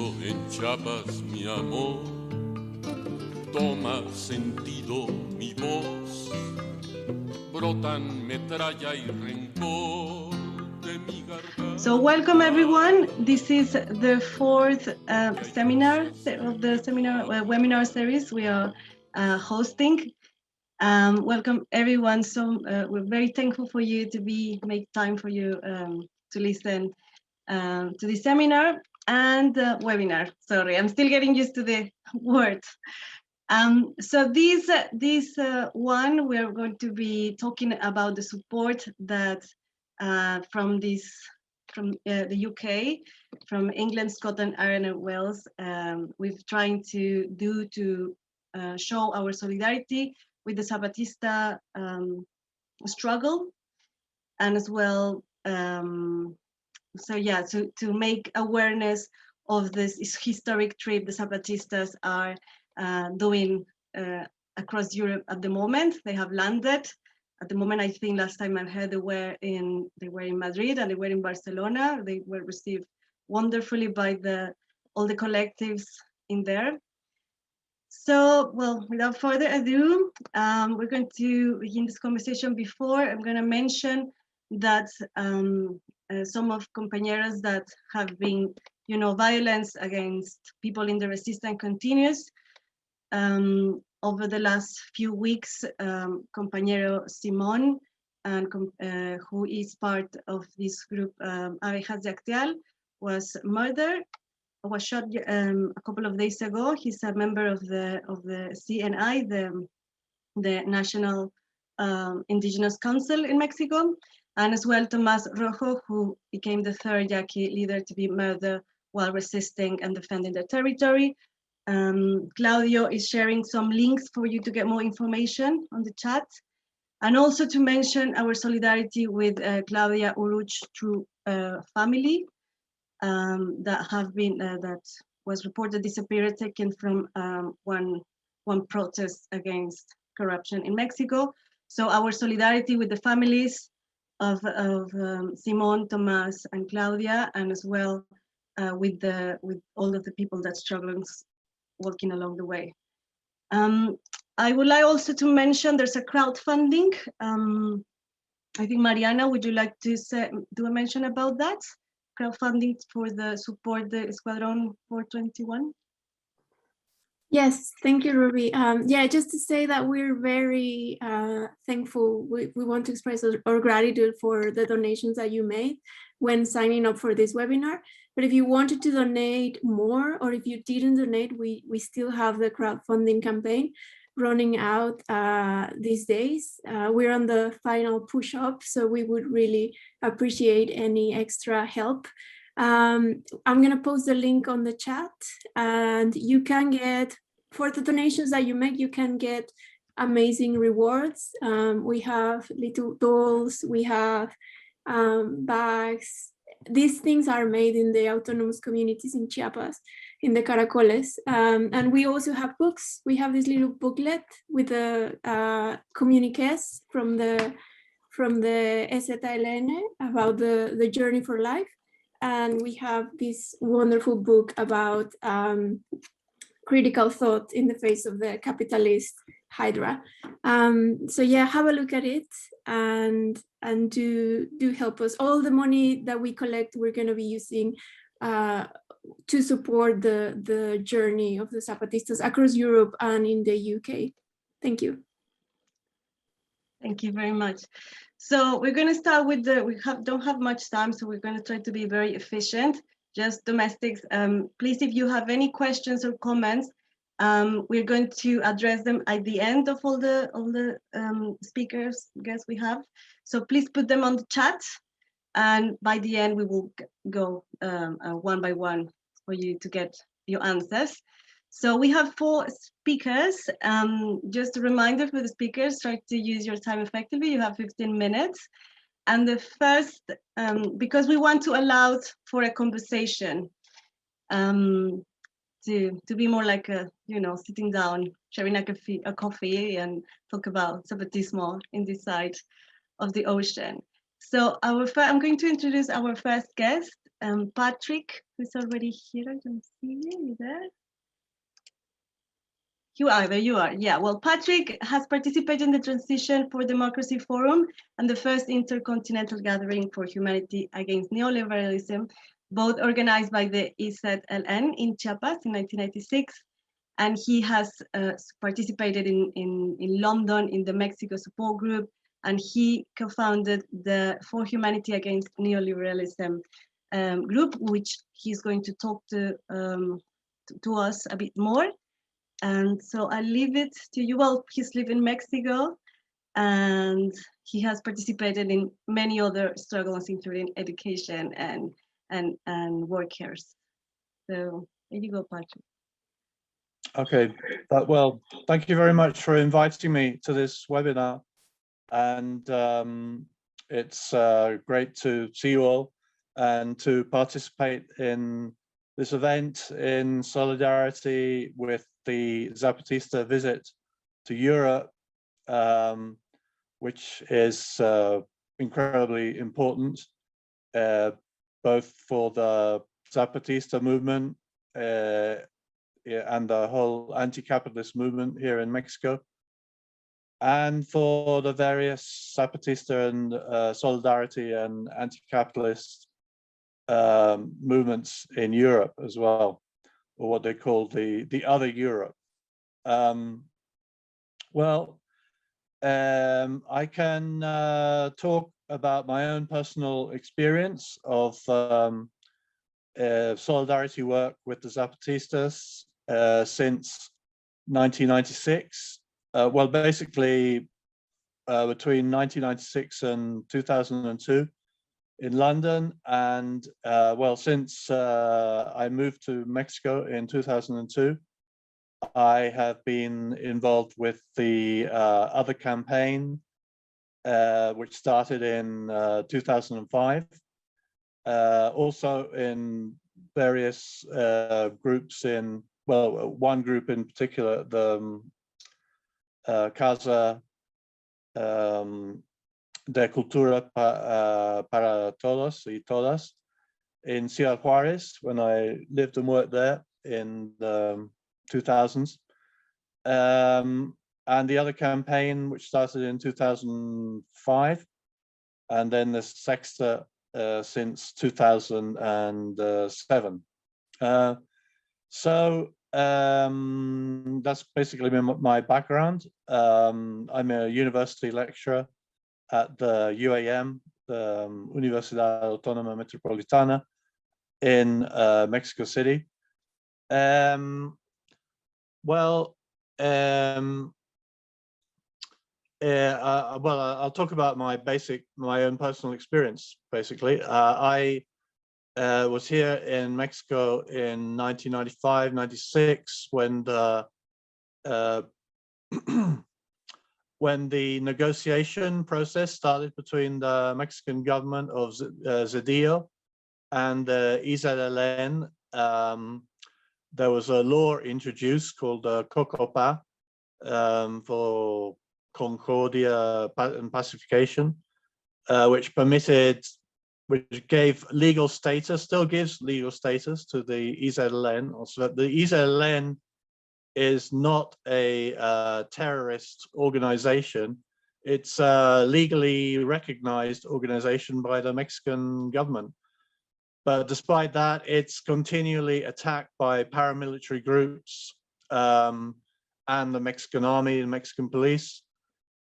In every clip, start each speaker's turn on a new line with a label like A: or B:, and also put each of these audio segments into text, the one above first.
A: Nacido en Chiapas, mi amor, toma sentido mi voz, brotan metralla y rencor de mi garganta.
B: So welcome everyone. This is the fourth seminar of the webinar series we are hosting. Welcome everyone. So we're very thankful for you to make time for you to listen to the seminar and webinar. Sorry, I'm still getting used to the words. So this one, we're going to be talking about the support that from the UK, from England, Scotland, Ireland, and Wales, we've trying to do to show our solidarity with the Zapatista struggle, and as well, to make awareness of this historic trip the Zapatistas are doing across Europe at the moment. They have landed. At the moment, I think last time I heard they were in Madrid and they were in Barcelona. They were received wonderfully by all the collectives in there. So, well, without further ado, we're going to begin this conversation. Before, I'm going to mention that some of compañeros that have been, violence against people in the resistance continues. Over the last few weeks, compañero Simón, and who is part of this group, Abejas de Acteal, was shot a couple of days ago. He's a member of the CNI, the National Indigenous Council in Mexico, and as well Tomás Rojo, who became the third Yaqui leader to be murdered while resisting and defending their territory. Claudio is sharing some links for you to get more information on the chat, and also to mention our solidarity with Claudia Uruch through family that was reported disappeared, taken from one protest against corruption in Mexico. So our solidarity with the families of Simón, Tomás, and Claudia, and as well with all of the people that struggling walking along the way. I would like also to mention there's a crowdfunding. I think Mariana, would you like to do a mention about that? Crowdfunding for the support the Escuadrón 421?
C: Yes, thank you, Rubí. Yeah, just to say that we're very thankful. We want to express our gratitude for the donations that you made when signing up for this webinar. But if you wanted to donate more, or if you didn't donate, we still have the crowdfunding campaign running out these days. We're on the final push-up, so we would really appreciate any extra help. I'm gonna post the link on the chat, and you can get, for the donations that you make, you can get amazing rewards. We have little dolls, we have bags. These things are made in the autonomous communities in Chiapas, in the Caracoles. And we also have books. We have this little booklet with the communiques from the EZLN about the journey for life. And we have this wonderful book about critical thought in the face of the capitalist hydra. So yeah, have a look at it and do help us. All the money that we collect, we're going to be using to support the journey of the Zapatistas across Europe and in the UK. Thank you.
B: Thank you very much. So we're going to start with don't have much time, so we're going to try to be very efficient. Just domestics. Please, if you have any questions or comments, we're going to address them at the end of all the speakers, guests we have. So please put them on the chat, and by the end we will go one by one for you to get your answers. So we have 4 speakers. Just a reminder for the speakers, try to use your time effectively. You have 15 minutes. And the first, because we want to allow for a conversation, to be more like sitting down, sharing a coffee and talk about Zapatismo in this side of the ocean. So I'm going to introduce our first guest, Patrick, who's already here. I don't see you. You there? You are, there you are. Yeah, well, Patrick has participated in the Transition for Democracy Forum and the first Intercontinental Gathering for Humanity Against Neoliberalism, both organized by the EZLN in Chiapas in 1996. And he has participated in London in the Mexico support group, and he co-founded the For Humanity Against Neoliberalism group, which he's going to talk to us a bit more. And so I leave it to you. Well, he's lived in Mexico, and he has participated in many other struggles, including education and workers. So there you go, Patrick.
D: Okay, well, thank you very much for inviting me to this webinar. And it's great to see you all and to participate in this event in solidarity with the Zapatista visit to Europe, which is incredibly important, both for the Zapatista movement and the whole anti-capitalist movement here in Mexico, and for the various Zapatista and solidarity and anti-capitalist movements in Europe as well, or what they call the other Europe. I can talk about my own personal experience of solidarity work with the Zapatistas since 1996. Well, basically between 1996 and 2002 in London, and well, since I moved to Mexico in 2002, I have been involved with the other campaign, which started in 2005. Also in various groups in, well, one group in particular, the Casa de Cultura para Todos y Todas in Ciudad Juárez, when I lived and worked there in the 2000s. And the other campaign, which started in 2005, and then the Sexta since 2007. So that's basically my background. I'm a university lecturer at the UAM, the Universidad Autónoma Metropolitana in Mexico City. I'll talk about my own personal experience, basically. I was here in Mexico in 1995, 96, when the when the negotiation process started between the Mexican government of Zedillo and the EZLN. There was a law introduced called COCOPA for Concordia and Pacification, which gave legal status, still gives legal status to the EZLN. Also, the EZLN is not a terrorist organization. It's a legally recognized organization by the Mexican government. But despite that, it's continually attacked by paramilitary groups and the Mexican army and Mexican police.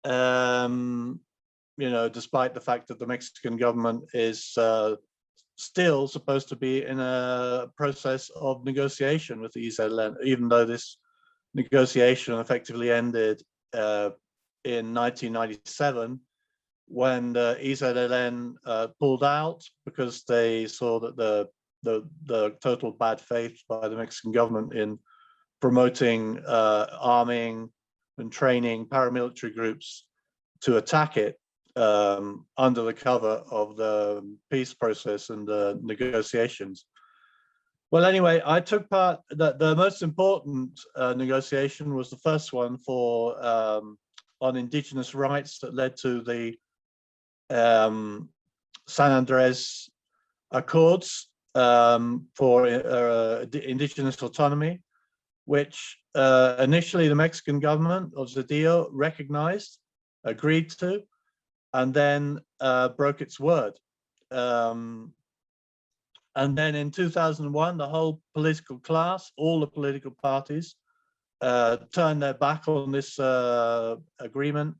D: You know, despite the fact that the Mexican government is still supposed to be in a process of negotiation with the EZLN, even though this negotiation effectively ended in 1997, when the EZLN pulled out because they saw that the total bad faith by the Mexican government in promoting arming and training paramilitary groups to attack it under the cover of the peace process and the negotiations. Well, anyway, I took part. The most important negotiation was the first one for on indigenous rights that led to the San Andres Accords for indigenous autonomy, which initially the Mexican government of Zedillo recognized, agreed to, and then broke its word. And then in 2001, the whole political class, all the political parties, turned their back on this agreement,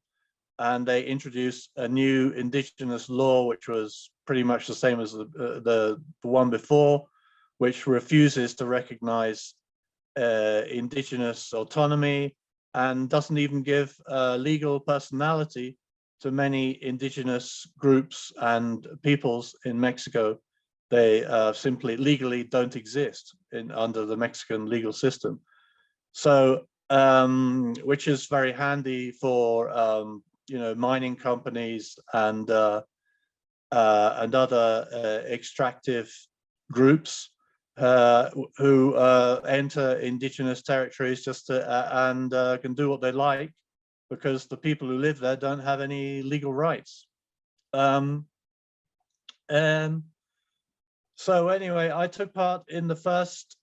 D: and they introduced a new indigenous law, which was pretty much the same as the one before, which refuses to recognize indigenous autonomy and doesn't even give legal personality to many indigenous groups and peoples in Mexico. They simply legally don't exist under the Mexican legal system. So, which is very handy for mining companies and other extractive groups who enter indigenous territories just to, and can do what they like, because the people who live there don't have any legal rights. So anyway, I took part in the first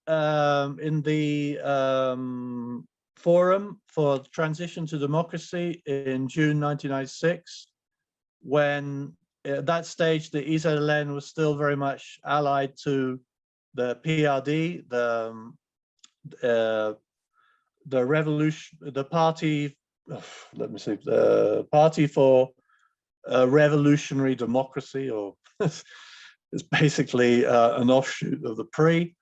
D: forum for transition to democracy in June 1996, when at that stage the EZLN was still very much allied to the PRD, the revolution, the party. Let me see, the Party for Revolutionary Democracy, or it's basically an offshoot of the PRI,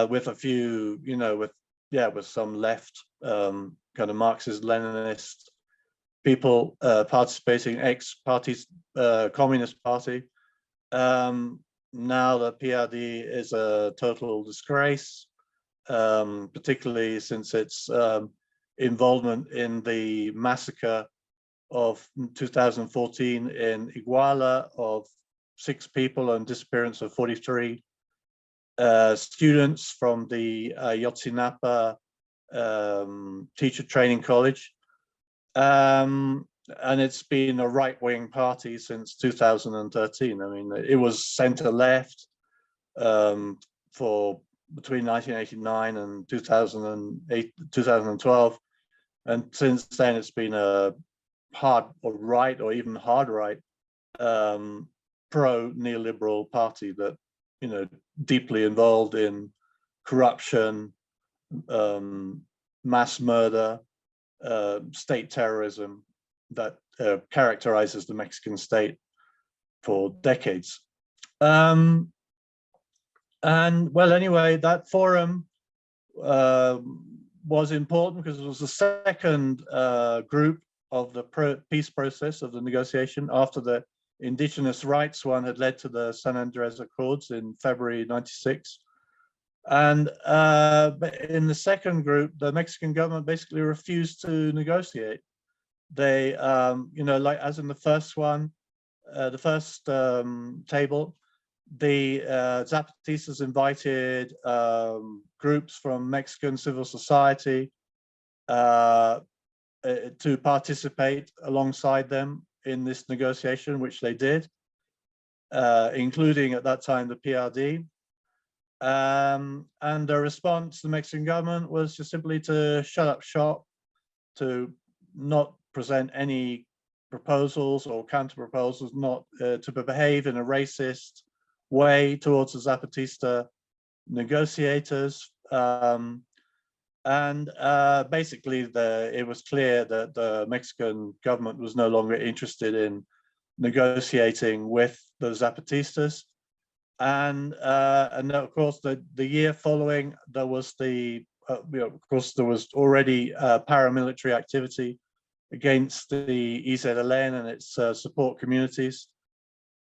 D: with a few, with some left kind of Marxist-Leninist people participating, ex-parties, Communist Party. Now the PRD is a total disgrace, particularly since its involvement in the massacre of 2014 in Iguala of 6 people and disappearance of 43 students from the Yotzinapa teacher training college. And it's been a right-wing party since 2013. I mean, it was center-left for between 1989 and 2012. And since then, it's been a hard or right, or even hard right, pro-neoliberal party that, deeply involved in corruption, mass murder, state terrorism that characterizes the Mexican state for decades. And well, anyway, that forum was important because it was the second group of the peace process of the negotiation after the indigenous rights one had led to the San Andres Accords in February '96. And in the second group, the Mexican government basically refused to negotiate. They, like as in the first one, the first table, the Zapatistas invited groups from Mexican civil society to participate alongside them in this negotiation, which they did, including at that time the PRD. And the response to the Mexican government was just simply to shut up shop, to not present any proposals or counter proposals, not to behave in a racist way towards the Zapatista negotiators. And basically it was clear that the Mexican government was no longer interested in negotiating with the Zapatistas. And of course, the year following, there was of course, there was already paramilitary activity against the EZLN and its support communities.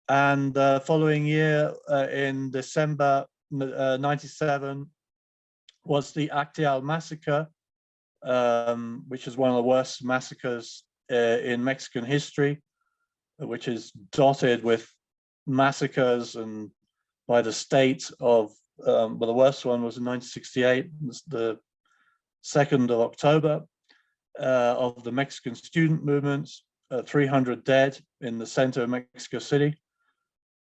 D: And the following year, in December '97, was the Acteal massacre, which is one of the worst massacres in Mexican history, which is dotted with massacres and by the state of, well, the worst one was in 1968, the 2nd of October, of the Mexican student movements, 300 dead in the center of Mexico City.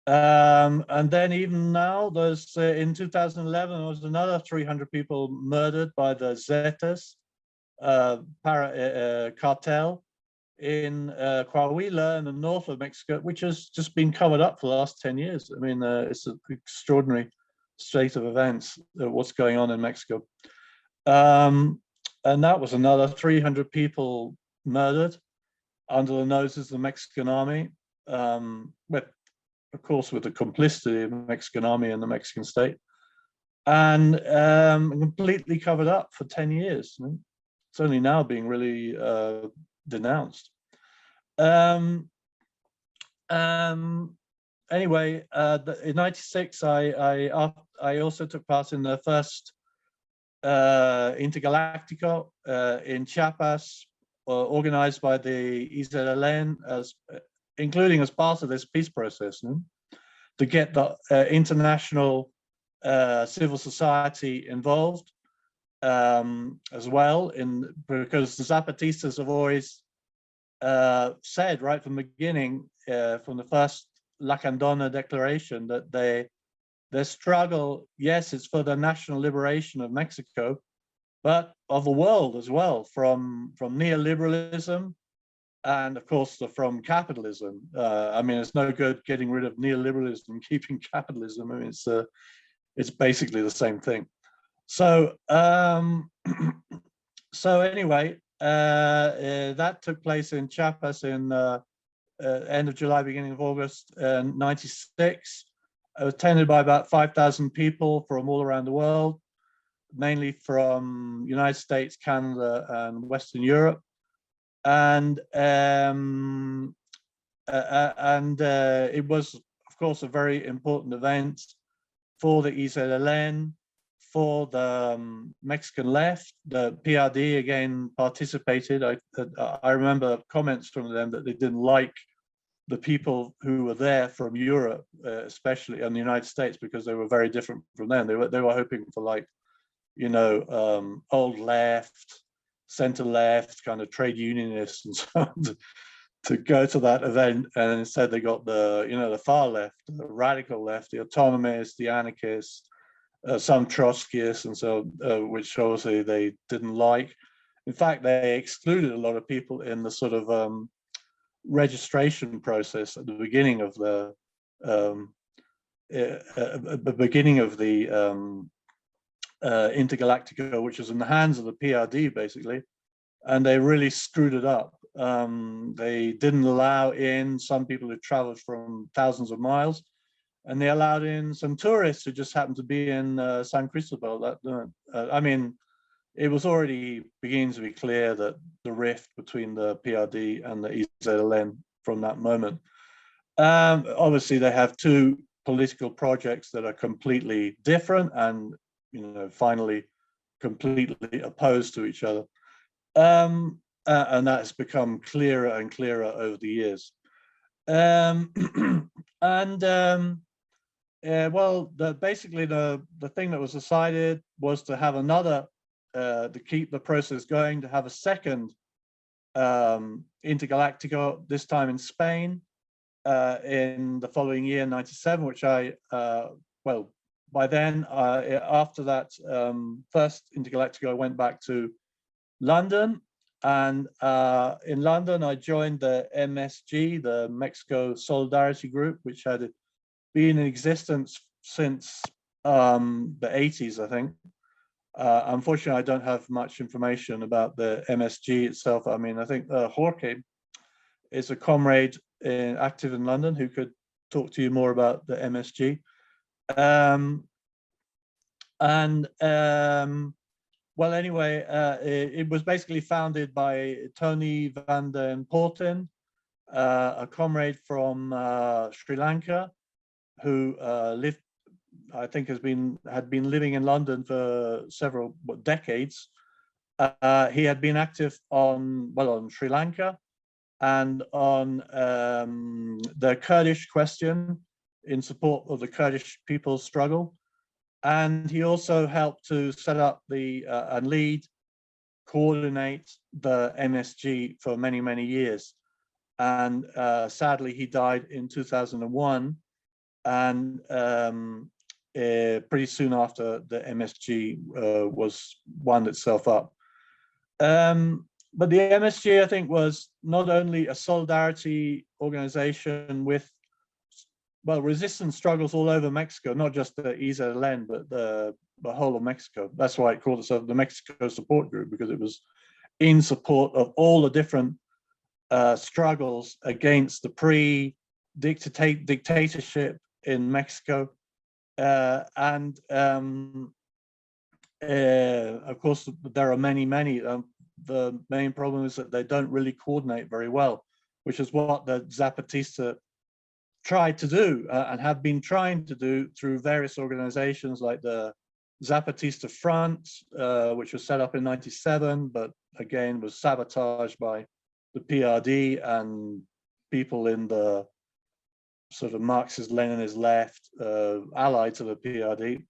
D: And then even now, there's in 2011, there was another 300 people murdered by the Zetas cartel in Coahuila in the north of Mexico, which has just been covered up for the last 10 years. I mean, it's an extraordinary state of events, what's going on in Mexico. And that was another 300 people murdered under the noses of the Mexican army, with, of course, with the complicity of the Mexican army and the Mexican state, and completely covered up for 10 years. It's only now being really denounced. Anyway, in '96, I also took part in the first intergaláctico in Chiapas, organized by the EZLN, including as part of this peace process, to get the international civil society involved as well, because the Zapatistas have always said right from the beginning, from the first Lacandona Declaration, that their struggle, yes, it's for the national liberation of Mexico, but of the world as well, from neoliberalism and of course from capitalism. I mean, it's no good getting rid of neoliberalism and keeping capitalism. I mean, it's basically the same thing. So so anyway, that took place in Chiapas in end of July, beginning of August, '96. Attended by about 5,000 people from all around the world, mainly from United States, Canada, and Western Europe. And it was, of course, a very important event for the EZLN, for the Mexican left. The PRD again participated. I remember comments from them that they didn't like the people who were there from Europe, especially, and the United States, because they were very different from them. They were hoping for, like, you know, old left, center left, kind of trade unionists and so on to go to that event, and instead they got the, you know, the far left, the radical left, the autonomists, the anarchists, some Trotskyists, and so which obviously they didn't like. In fact, they excluded a lot of people in the sort of registration process at the beginning of the Intergalactica, which was in the hands of the PRD basically, and they really screwed it up. They didn't allow in some people who traveled from thousands of miles, and they allowed in some tourists who just happened to be in San Cristobal. I mean, it was already beginning to be clear that the rift between the PRD and the EZLN from that moment. Obviously, they have two political projects that are completely different and, you know, finally completely opposed to each other. And that has become clearer and clearer over the years. Well, basically the thing that was decided was to have another, to keep the process going, to have a second Intergalactico, this time in Spain, in the following year, '97, which well, by then, after that first Intergalactico, I went back to London, and in London, I joined the MSG, the Mexico Solidarity Group, which had been in existence since the '80s, I think. Unfortunately, I don't have much information about the MSG itself. I mean, I think Jorge is a comrade active in London who could talk to you more about the MSG. Well, anyway, it was basically founded by Tony van den Poorten, a comrade from Sri Lanka, who lived, I think, had been living in London for several decades. He had been active on Sri Lanka and on the Kurdish question in support of the Kurdish people's struggle. And he also helped to set up and coordinate the MSG for many, many years. And sadly, he died in 2001. and pretty soon after, the MSG was wound itself up. But the MSG, I think, was not only a solidarity organization with, well, resistance struggles all over Mexico, not just the EZLN, but the whole of Mexico. That's why it called itself the Mexico Support Group, because it was in support of all the different struggles against the pre-dictatorship in Mexico. And of course, there are many. The main problem is that they don't really coordinate very well, which is what the Zapatista tried to do and have been trying to do through various organizations like the Zapatista Front, which was set up in '97, but again was sabotaged by the PRD and people in the sort of Marxist-Leninist left, allied to the PRD.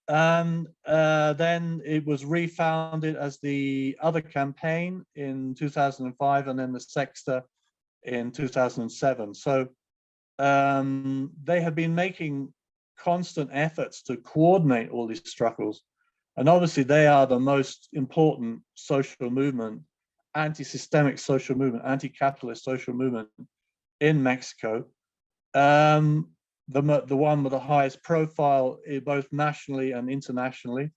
D: And then it was refounded as the Other Campaign in 2005, and then the Sexta in 2007. So they have been making constant efforts to coordinate all these struggles. And obviously they are the most important social movement, anti-systemic social movement, anti-capitalist social movement in Mexico. The one with the highest profile, both nationally and internationally.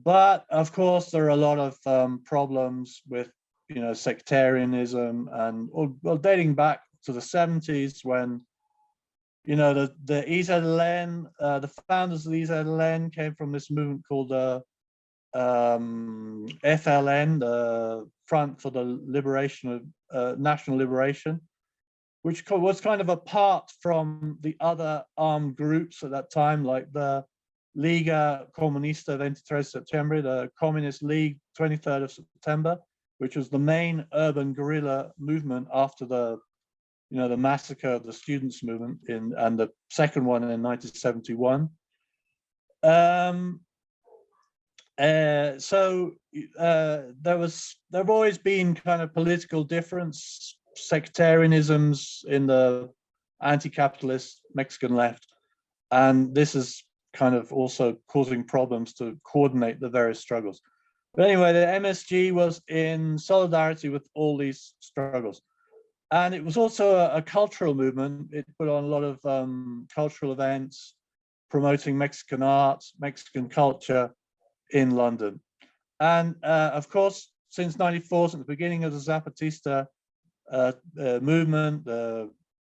D: But of course, there are a lot of problems with, sectarianism, and well, dating back to the 70s when, the EZLN, the founders of the EZLN came from this movement called the FLN, the Front for the Liberation of National Liberation, which was kind of apart from the other armed groups at that time, like the Liga Comunista 23 de Septiembre, the Communist League 23rd of September, which was the main urban guerrilla movement after the massacre of the students' movement and the second one in 1971. So there have always been kind of political difference, sectarianisms in the anti-capitalist Mexican left, and this is kind of also causing problems to coordinate the various struggles. But anyway, the MSG was in solidarity with all these struggles, and it was also a cultural movement. It put on a lot of cultural events promoting Mexican art, Mexican culture in London. And of course, since '94, since the beginning of the Zapatista movement, the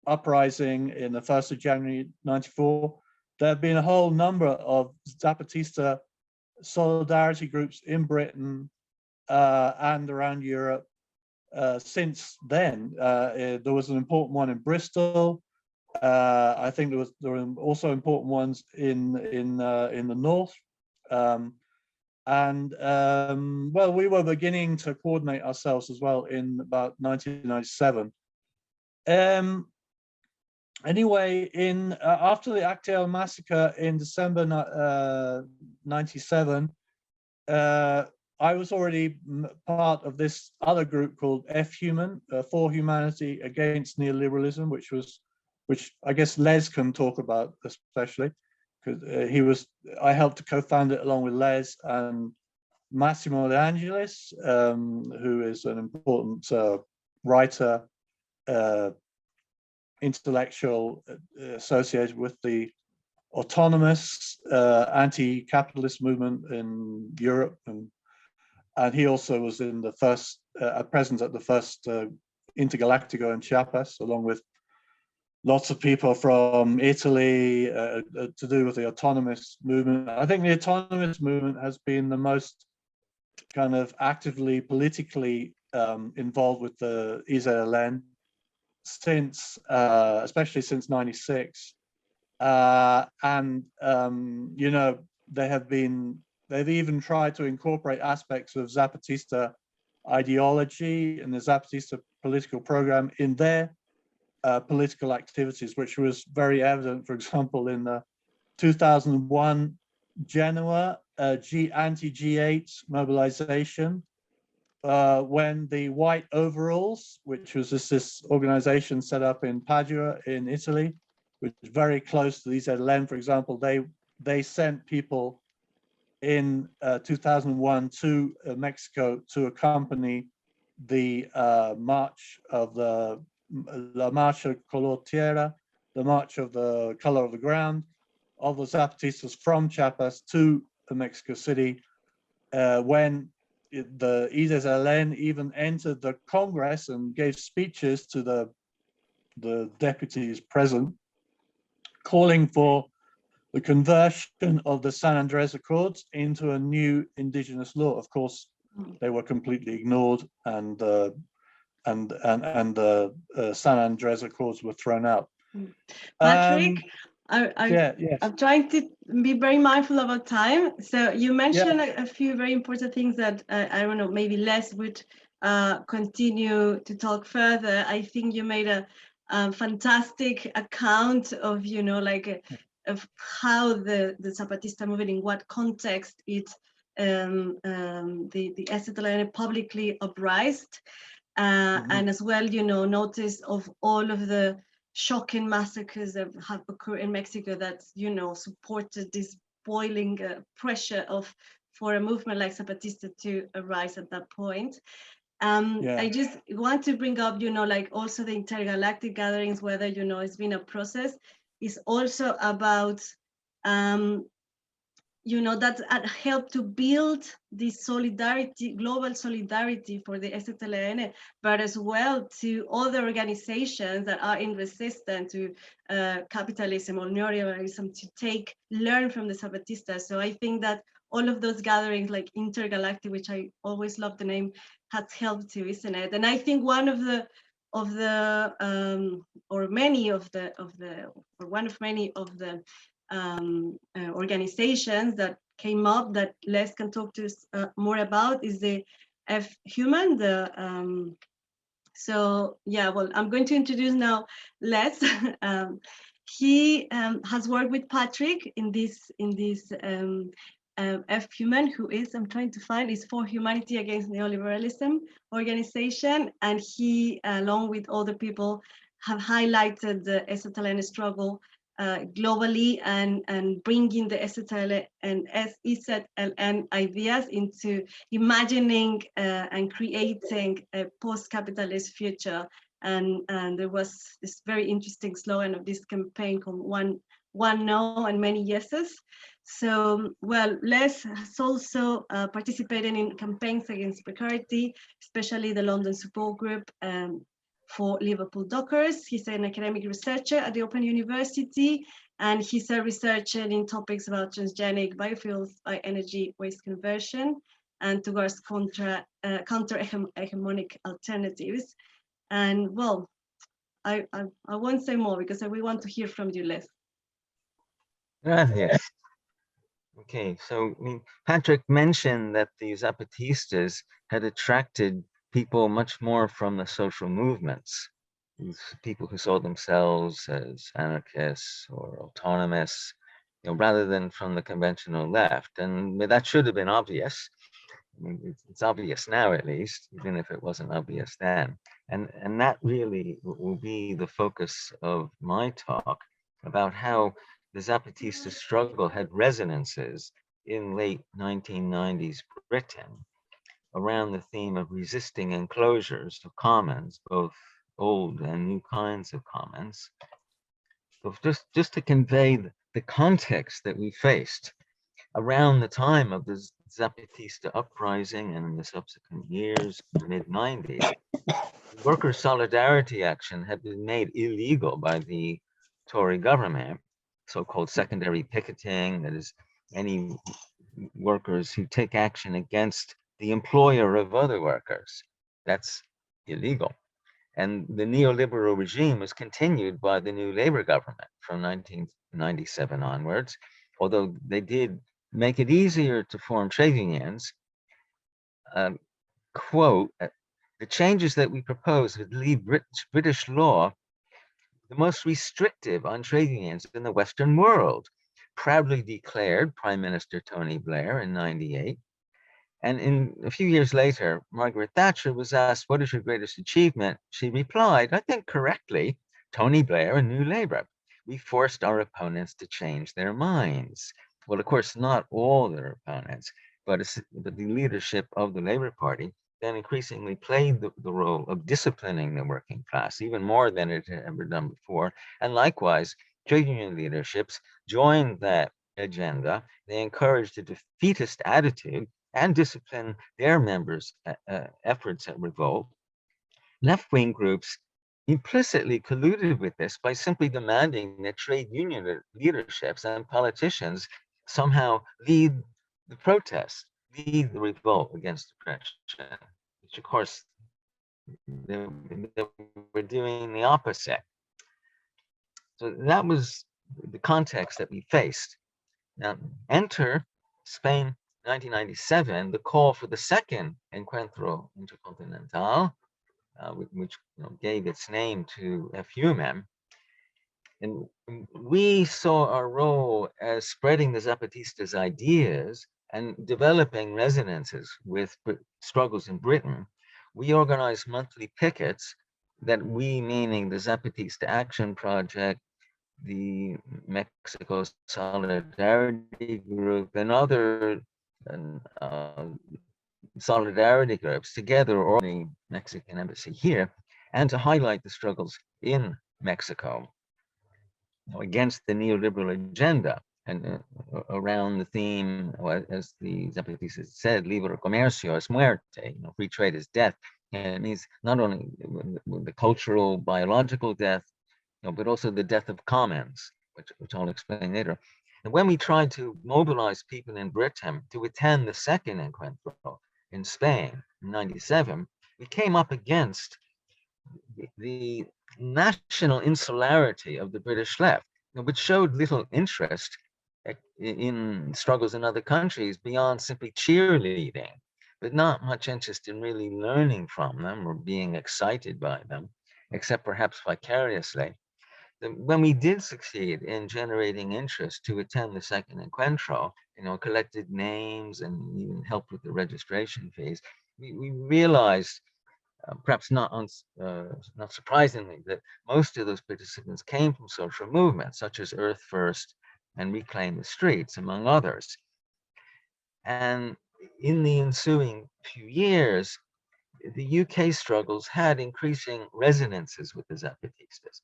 D: uprising in the 1st of January '94, there have been a whole number of Zapatista solidarity groups in Britain and around Europe since then. There was an important one in Bristol. I think there were also important ones in the north. Well, we were beginning to coordinate ourselves as well in about 1997. Anyway, after the Acteal massacre in December '97, I was already part of this other group called F-Human, For Humanity Against Neoliberalism, which I guess Les can talk about especially, because I helped to co-found it along with Les and Massimo De Angelis, who is an important writer, intellectual associated with the autonomous anti-capitalist movement in Europe, and he also was in the first present at the first Intergaláctico in Chiapas, along with lots of people from Italy to do with the autonomous movement. I think the autonomous movement has been the most kind of actively politically involved with the EZLN since, especially since '96, and they've even tried to incorporate aspects of Zapatista ideology and the Zapatista political program in their political activities, which was very evident, for example, in the 2001 Genoa anti-G8 mobilization, when the White Overalls, which was this organization set up in Padua in Italy, which is very close to the EZLN. For example, they sent people in 2001 to Mexico to accompany the march of the La Marcha Color Tierra, the march of the color of the ground, of the Zapatistas from Chiapas to Mexico City, when the EZLN even entered the Congress and gave speeches to the deputies present, calling for the conversion of the San Andres Accords into a new indigenous law. Of course, they were completely ignored, and the San Andres Accords were thrown out.
B: Patrick,
D: yes.
B: I'm trying to be very mindful about time. So you mentioned a few very important things that I don't know, maybe Les would continue to talk further. I think you made a fantastic account of, you know, like of how the Zapatista movement, in what context it the EZLN publicly uprised, and as well, you know, notice of all of the shocking massacres that have occurred in Mexico that, you know, supported this boiling pressure for a movement like Zapatista to arise at that point. I just want to bring up, you know, like also the intergalactic gatherings, whether, you know, it's been a process, is also about, you know, that helped to build this solidarity, global solidarity for the EZLN, but as well to other organizations that are in resistance to capitalism or neoliberalism to learn from the Zapatistas. So I think that all of those gatherings like Intergalactic, which I always love the name, has helped too, isn't it? And I think one of many of the organizations that came up that Les can talk to us more about is the Human. So yeah, well, I'm going to introduce now Les. He has worked with Patrick in this Human, who is, I'm trying to find, is For Humanity Against Neoliberalism organization, and he, along with other people, have highlighted the EZLN struggle globally and bringing the EZLN and EZLN ideas into imagining and creating a post-capitalist future. And there was this very interesting slogan of this campaign called one no and many yeses. So, well, Les has also participated in campaigns against precarity, especially the London support group for Liverpool Dockers. He's an academic researcher at the Open University, and he's a researcher in topics about transgenic biofuels by energy waste conversion and towards counter-hegemonic alternatives. And well, I won't say more because we want to hear from you, Les.
E: Gracias. Okay, so I mean, Patrick mentioned that the Zapatistas had attracted people much more from the social movements, these people who saw themselves as anarchists or autonomous, you know, rather than from the conventional left. And that should have been obvious. I mean, it's obvious now, at least, even if it wasn't obvious then. And that really will be the focus of my talk, about how the Zapatista struggle had resonances in late 1990s Britain around the theme of resisting enclosures of commons, both old and new kinds of commons. So just to convey the context that we faced around the time of the Zapatista uprising and in the subsequent years, the mid-90s, worker solidarity action had been made illegal by the Tory government, so-called secondary picketing, that is any workers who take action against the employer of other workers. That's illegal. And the neoliberal regime was continued by the new Labour government from 1997 onwards, although they did make it easier to form trade unions. Quote, the changes that we propose would leave British law the most restrictive on trade unions in the Western world, proudly declared Prime Minister Tony Blair in '98. And in a few years later, Margaret Thatcher was asked, what is your greatest achievement? She replied, I think correctly, Tony Blair and New Labour. we forced our opponents to change their minds. Well, of course, not all their opponents, but the leadership of the Labour Party then increasingly played the role of disciplining the working class, even more than it had ever done before. And likewise, trade union leaderships joined that agenda. They encouraged a defeatist attitude and disciplined their members' efforts at revolt. Left-wing groups implicitly colluded with this by simply demanding that trade union leaderships and politicians somehow lead the protest, lead the revolt against oppression, which of course they were doing the opposite. So that was the context that we faced. Now, enter Spain, 1997, the call for the second Encuentro Intercontinental, which gave its name to FUMM. And we saw our role as spreading the Zapatistas' ideas and developing resonances with struggles in Britain. We organized monthly pickets that we, meaning the Zapatista Action Project, the Mexico Solidarity Group, and other solidarity groups together, or the Mexican embassy here, and to highlight the struggles in Mexico against the neoliberal agenda and around the theme, as the Zapatistas said, libre comercio es muerte, free trade is death. And it means not only the cultural, biological death, but also the death of commons, which I'll explain later. And when we tried to mobilize people in Britain to attend the second Encuentro in Spain in 97, we came up against the national insularity of the British left, which showed little interest in struggles in other countries beyond simply cheerleading, but not much interest in really learning from them or being excited by them, except perhaps vicariously. When we did succeed in generating interest to attend the second Encuentro, collected names and even helped with the registration fees, we realized, perhaps not surprisingly, that most of those participants came from social movements such as Earth First and Reclaim the Streets, among others. And in the ensuing few years, the UK struggles had increasing resonances with the Zapatistas.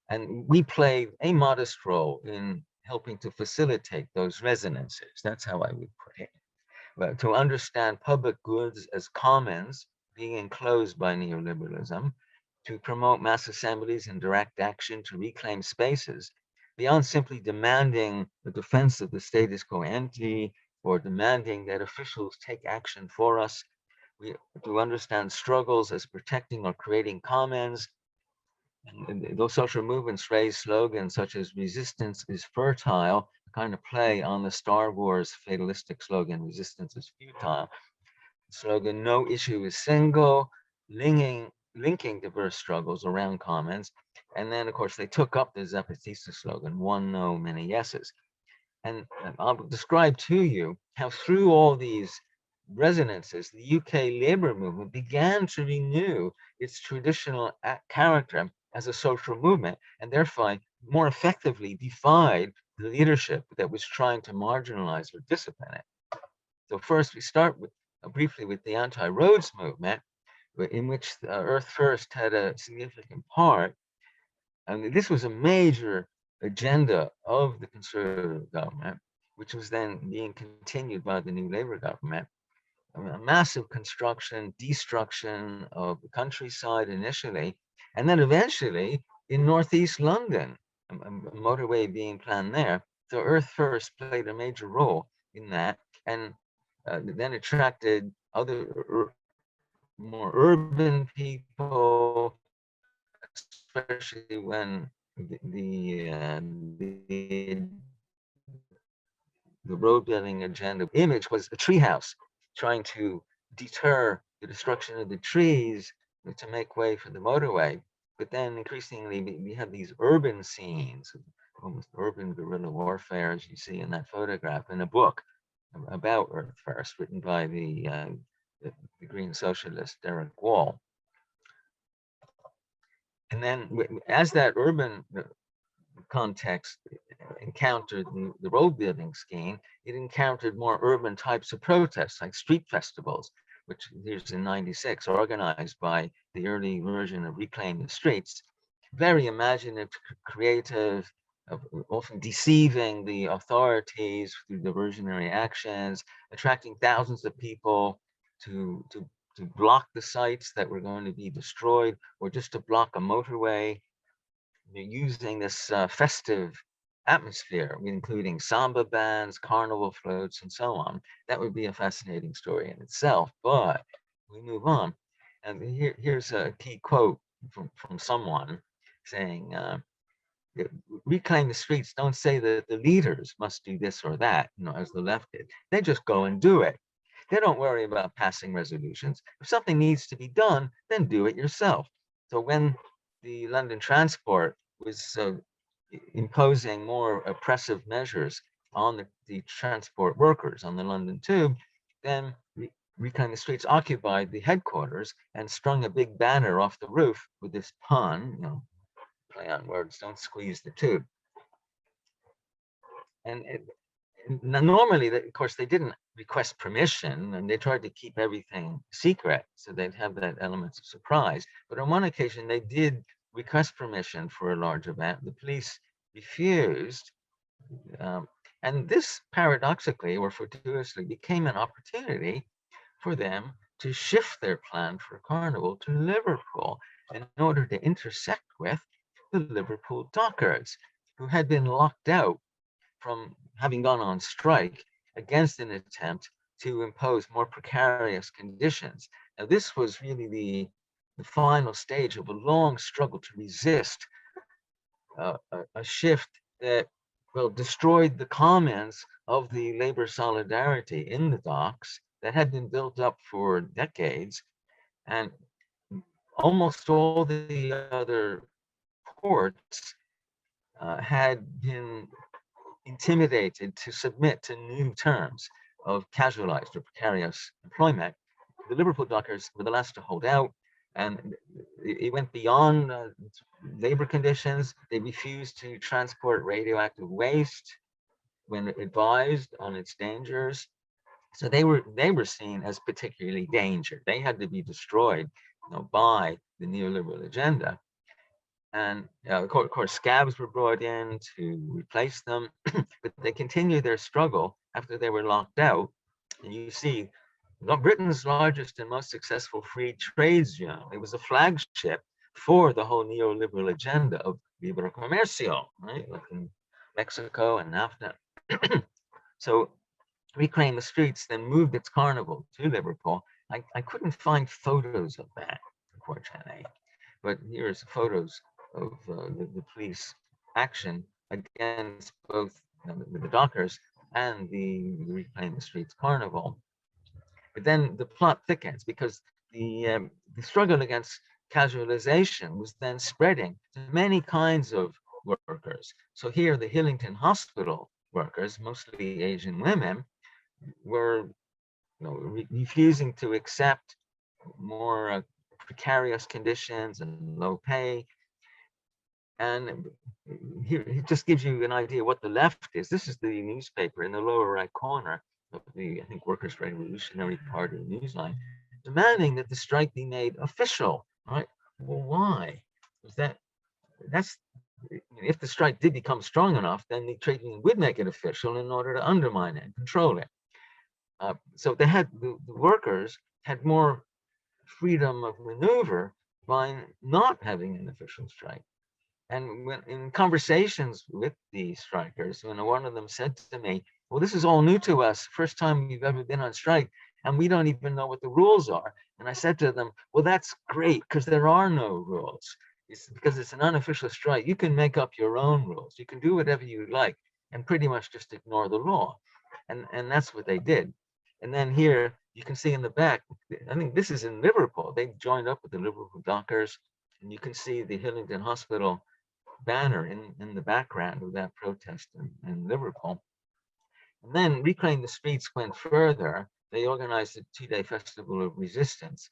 E: And we played a modest role in helping to facilitate those resonances. That's how I would put it. But to understand public goods as commons being enclosed by neoliberalism, to promote mass assemblies and direct action to reclaim spaces, beyond simply demanding the defense of the status quo ante or demanding that officials take action for us, to understand struggles as protecting or creating commons. And those social movements raise slogans such as resistance is fertile, kind of play on the Star Wars fatalistic slogan, resistance is futile. The slogan, no issue is single, linking diverse struggles around commons. And then, of course, they took up the Zapatista slogan, one no, many yeses. And I'll describe to you how through all these resonances, the UK labor movement began to renew its traditional character as a social movement, and therefore more effectively defied the leadership that was trying to marginalize or discipline it. So first, we start with briefly with the anti-roads movement, in which Earth First had a significant part. And this was a major agenda of the Conservative government, which was then being continued by the new Labour government. A massive construction, destruction of the countryside initially, and then eventually in Northeast London, a motorway being planned there. So Earth First played a major role in that, and then attracted other more urban people, especially when the road building agenda image was a treehouse, trying to deter the destruction of the trees to make way for the motorway. But then increasingly, we have these urban scenes, almost urban guerrilla warfare, as you see in that photograph in a book about Earth First, written by the Green socialist Derek Wall. And then as that urban context encountered the road building scheme, it encountered more urban types of protests like street festivals, which here's in '96, organized by the early version of Reclaim the Streets. Very imaginative, creative, often deceiving the authorities through diversionary actions, attracting thousands of people to block the sites that were going to be destroyed, or just to block a motorway. They're using this festive atmosphere, including samba bands, carnival floats, and so on. That would be a fascinating story in itself, but we move on. And here's a key quote from someone saying, reclaim the streets don't say that the leaders must do this or that, as the left did. They just go and do it. They don't worry about passing resolutions. If something needs to be done, then do it yourself. So when the London Transport was imposing more oppressive measures on the transport workers on the London Tube, then Reclaim the Streets occupied the headquarters and strung a big banner off the roof with this pun, play on words, don't squeeze the tube. And normally, of course, they didn't request permission, and they tried to keep everything secret, so they'd have that element of surprise. But on one occasion, they did request permission for a large event. The police refused, and this paradoxically or fortuitously became an opportunity for them to shift their plan for Carnival to Liverpool in order to intersect with the Liverpool dockers, who had been locked out from having gone on strike against an attempt to impose more precarious conditions. Now, this was really the final stage of a long struggle to resist a shift that, well, destroyed the commons of the labor solidarity in the docks that had been built up for decades. And almost all the other ports had been intimidated to submit to new terms of casualized or precarious employment. The Liverpool dockers were the last to hold out, and it went beyond labor conditions. They refused to transport radioactive waste when advised on its dangers. So they were seen as particularly dangerous. They had to be destroyed, by the neoliberal agenda. And of course, scabs were brought in to replace them, but they continued their struggle after they were locked out. And you see, Britain's largest and most successful free trade zone. It was a flagship for the whole neoliberal agenda of Libre Comercio, right? Like in Mexico and NAFTA. So Reclaim the Streets then moved its carnival to Liverpool. I couldn't find photos of that, unfortunately, but here's photos of the police action against both the dockers and the Reclaim the Streets carnival. But then the plot thickens because the struggle against casualization was then spreading to many kinds of workers. So here, the Hillington Hospital workers, mostly Asian women, were refusing to accept more precarious conditions and low pay. And here it just gives you an idea what the left is. This is the newspaper in the lower right corner of the, I think, Workers' Revolutionary Party newsline, demanding that the strike be made official. Right? Well, why? That's if the strike did become strong enough, then the trade union would make it official in order to undermine it and control it. So they had the workers had more freedom of maneuver by not having an official strike. And when in conversations with the strikers, when one of them said to me, well, this is all new to us, first time we've ever been on strike, and we don't even know what the rules are. And I said to them, well, that's great, because there are no rules. It's because it's an unofficial strike. You can make up your own rules. You can do whatever you like and pretty much just ignore the law. And that's what they did. And then here you can see in the back, I think this is in Liverpool. They joined up with the Liverpool dockers, and you can see the Hillington Hospital banner in the background of that protest in Liverpool. And then Reclaim the Streets went further. They organized a 2-day festival of resistance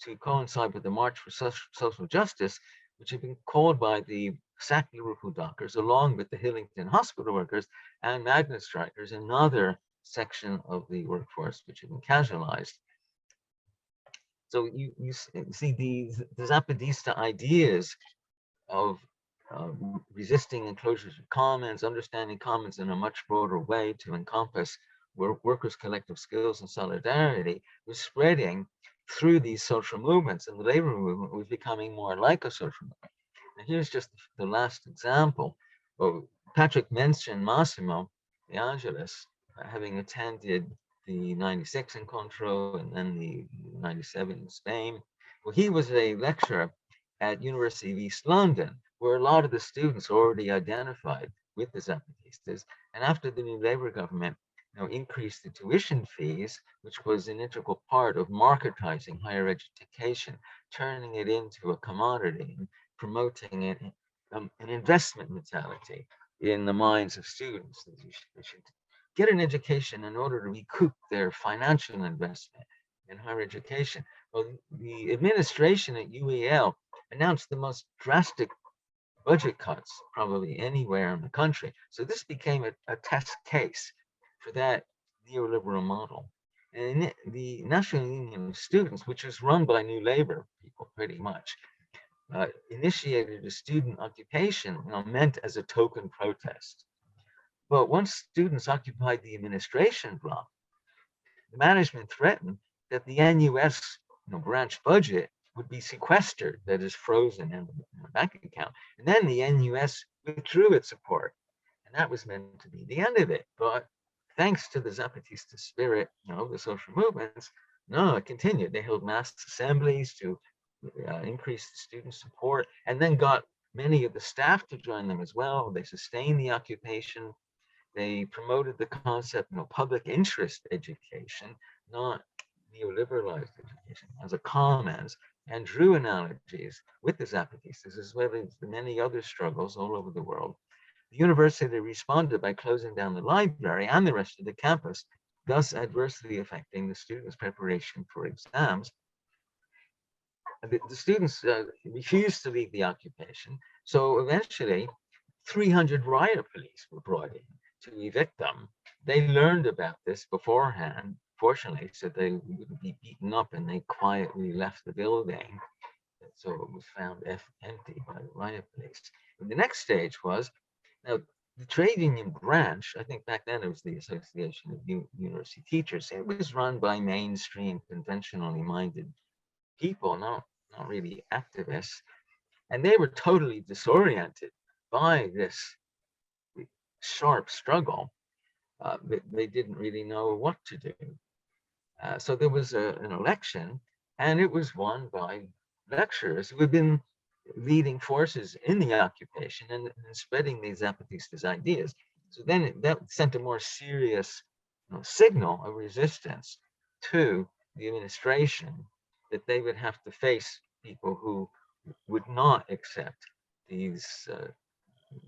E: to coincide with the March for Social Justice, which had been called by the sacked Liverpool dockers, along with the Hillington hospital workers and magnet strikers, another section of the workforce which had been casualized. So you see the Zapatista ideas of resisting enclosures of commons, understanding commons in a much broader way to encompass workers' collective skills and solidarity, was spreading through these social movements, and the labor movement was becoming more like a social movement. And here's just the last example. Well, Patrick mentioned Massimo De Angelis, having attended the 96 Encuentro and then the 97 in Spain. Well, he was a lecturer at University of East London, where a lot of the students already identified with the Zapatistas. And after the new Labour government increased the tuition fees, which was an integral part of marketizing higher education, turning it into a commodity and promoting it, an investment mentality in the minds of students. They should get an education in order to recoup their financial investment in higher education. Well, the administration at UEL announced the most drastic budget cuts probably anywhere in the country. So this became a test case for that neoliberal model. And the National Union of Students, which is run by New Labour people pretty much, initiated a student occupation meant as a token protest. But once students occupied the administration block, the management threatened that the NUS branch budget would be sequestered, that is frozen in the bank account. And then the NUS withdrew its support. And that was meant to be the end of it. But thanks to the Zapatista spirit, the social movements, no, it continued. They held mass assemblies to increase the student support, and then got many of the staff to join them as well. They sustained the occupation. They promoted the concept of public interest education, not neoliberalized education, as a commons, and drew analogies with the Zapatistas as well as the many other struggles all over the world. The university responded by closing down the library and the rest of the campus, thus adversely affecting the students' preparation for exams. The students refused to leave the occupation, so eventually 300 riot police were brought in to evict them. They learned about this beforehand, fortunately, so they wouldn't be beaten up, and they quietly left the building. So it was found empty by the riot police. And the next stage was, now the trade union branch, I think back then it was the Association of University Teachers, it was run by mainstream, conventionally minded people, not really activists. And they were totally disoriented by this sharp struggle. They didn't really know what to do. So there was an election, and it was won by lecturers who had been leading forces in the occupation and spreading these Zapatistas ideas. So then that sent a more serious signal of resistance to the administration, that they would have to face people who would not accept these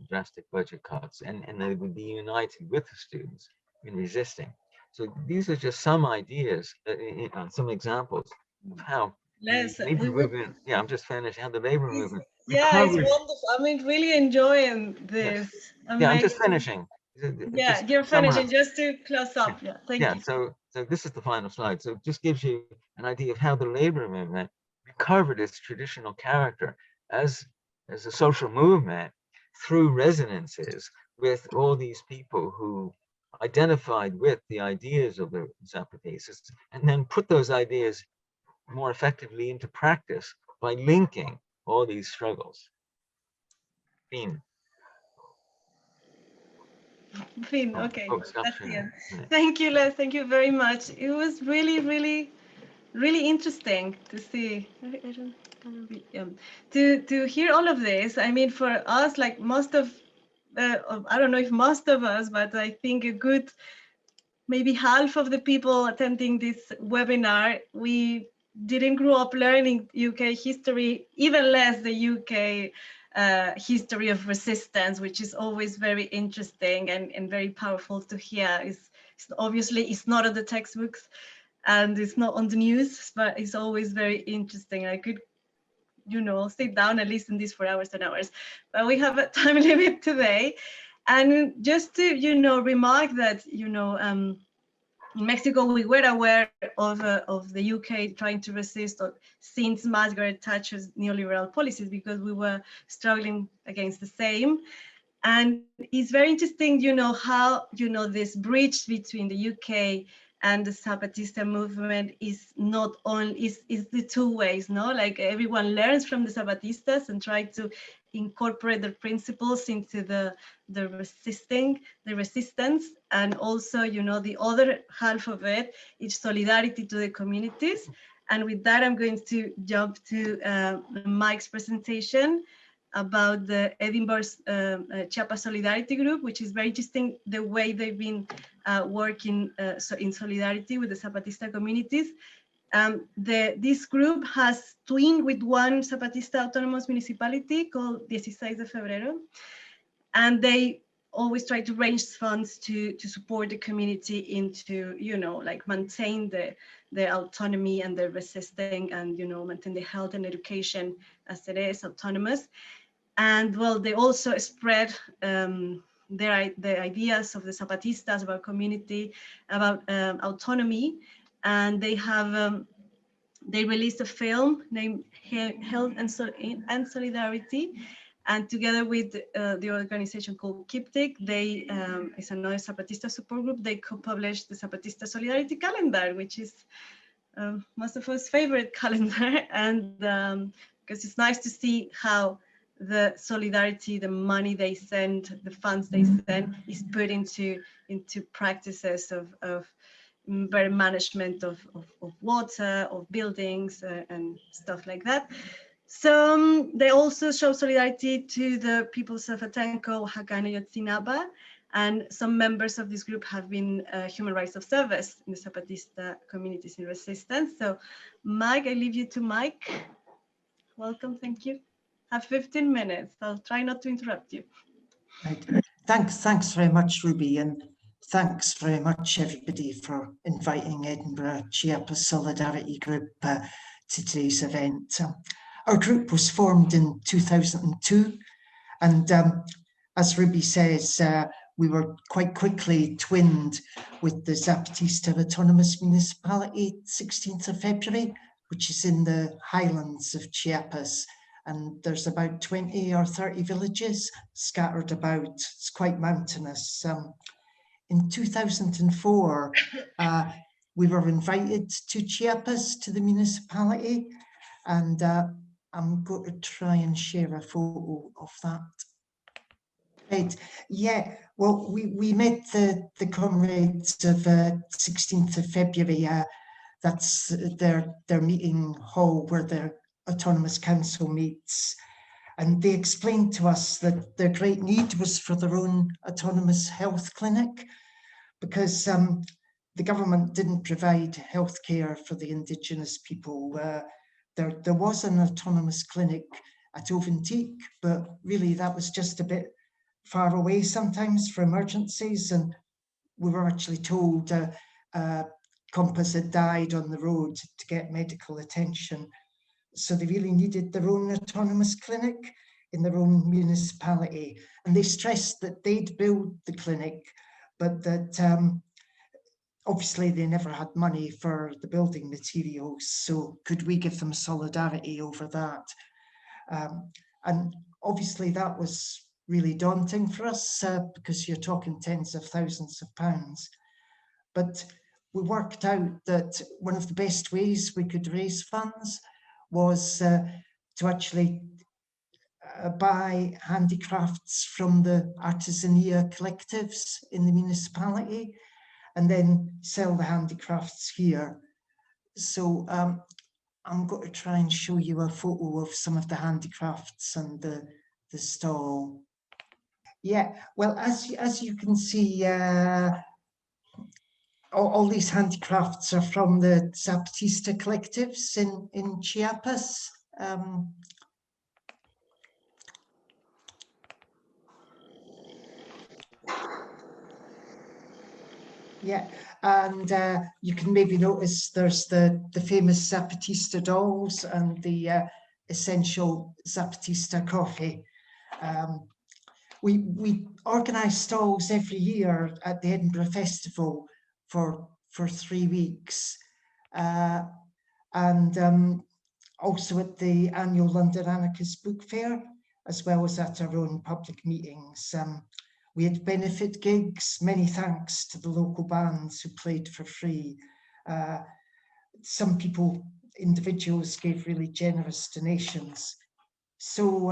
E: drastic budget cuts, and they would be united with the students in resisting. So these are just some ideas, some examples of how the labor movement, I'm just finishing, how the labor movement recovered.
B: It's wonderful. I mean, really enjoying this.
E: Yes. Yeah, I'm just finishing.
B: Yeah, you're finishing, just to close up. Yeah, thank you.
E: So this is the final slide. So it just gives you an idea of how the labor movement recovered its traditional character as a social movement through resonances with all these people who identified with the ideas of the Zapatistas, and then put those ideas more effectively into practice by linking all these struggles. Fin.
B: Okay. That's the end. Thank you, Les. Thank you very much. It was really, really, really interesting to see. To hear all of this. I mean, for us, like most of, I don't know if most of us, but I think a good, maybe half of the people attending this webinar, we didn't grow up learning UK history, even less the UK history of resistance, which is always very interesting and very powerful to hear. It's obviously, it's not on the textbooks and it's not on the news, but it's always very interesting. I could you know, sit down and listen this for hours and hours. But we have a time limit today. And just to, you know, remark that, you know, in Mexico, we were aware of the UK trying to resist since Margaret Thatcher's neoliberal policies, because we were struggling against the same. And it's very interesting, you know, how, you know, this bridge between the UK and the Zapatista movement is not only, is the two ways, no? Like everyone learns from the Zapatistas and try to incorporate their principles into the resistance. And also, you know, the other half of it is solidarity to the communities. And with that, I'm going to jump to Mike's presentation about the Edinburgh Chiapas Solidarity Group, which is very interesting, the way they've been working in solidarity with the Zapatista communities. This group has twinned with one Zapatista autonomous municipality called 16 de Febrero, and they always try to raise funds to support the community into, you know, like maintain the autonomy and the resisting, and, you know, maintain the health and education as it is autonomous. And well, they also spread the ideas of the Zapatistas about community, about autonomy, and they have they released a film named Health and Solidarity, and together with the organization called Kiptik, they is another Zapatista support group. They co-published the Zapatista Solidarity Calendar, which is most of us' favorite calendar, and because it's nice to see how the solidarity, the money they send, the funds they send, is put into practices of better management of water, of buildings, and stuff like that. So they also show solidarity to the peoples of Atenco, Oaxaca, and Ayotzinapa, and some members of this group have been human rights observers in the Zapatista communities in resistance. So Mike, I leave you to Mike. Welcome, thank you. Have 15 minutes. I'll try not to interrupt you.
F: Right. Thanks very much, Rubí, and thanks very much, everybody, for inviting Edinburgh Chiapas Solidarity Group to today's event. Our group was formed in 2002, and as Rubí says, we were quite quickly twinned with the Zapatista Autonomous Municipality, 16th of February, which is in the highlands of Chiapas. And there's about 20 or 30 villages scattered about. It's quite mountainous. In 2004, we were invited to Chiapas, to the municipality, and I'm going to try and share a photo of that. Right, yeah, well, we met the comrades of 16th of February. That's their meeting hall where their Autonomous Council meets, and they explained to us that their great need was for their own autonomous health clinic, because the government didn't provide healthcare for the indigenous people. There was an autonomous clinic at Oventique, but really that was just a bit far away sometimes for emergencies, and we were actually told Compass had died on the road to get medical attention. So they really needed their own autonomous clinic in their own municipality. And they stressed that they'd build the clinic, but that obviously they never had money for the building materials. So could we give them solidarity over that? And obviously that was really daunting for us because you're talking tens of thousands of pounds. But we worked out that one of the best ways we could raise funds was to actually buy handicrafts from the artisania collectives in the municipality and then sell the handicrafts here. So I'm going to try and show you a photo of some of the handicrafts and the stall. Yeah, well, as you can see, all these handicrafts are from the Zapatista collectives in Chiapas. Yeah, and you can maybe notice there's the famous Zapatista dolls and the essential Zapatista coffee. We organise stalls every year at the Edinburgh Festival for 3 weeks, and also at the annual London Anarchist Book Fair, as well as at our own public meetings. We had benefit gigs, many thanks to the local bands who played for free. Some people, individuals, gave really generous donations. So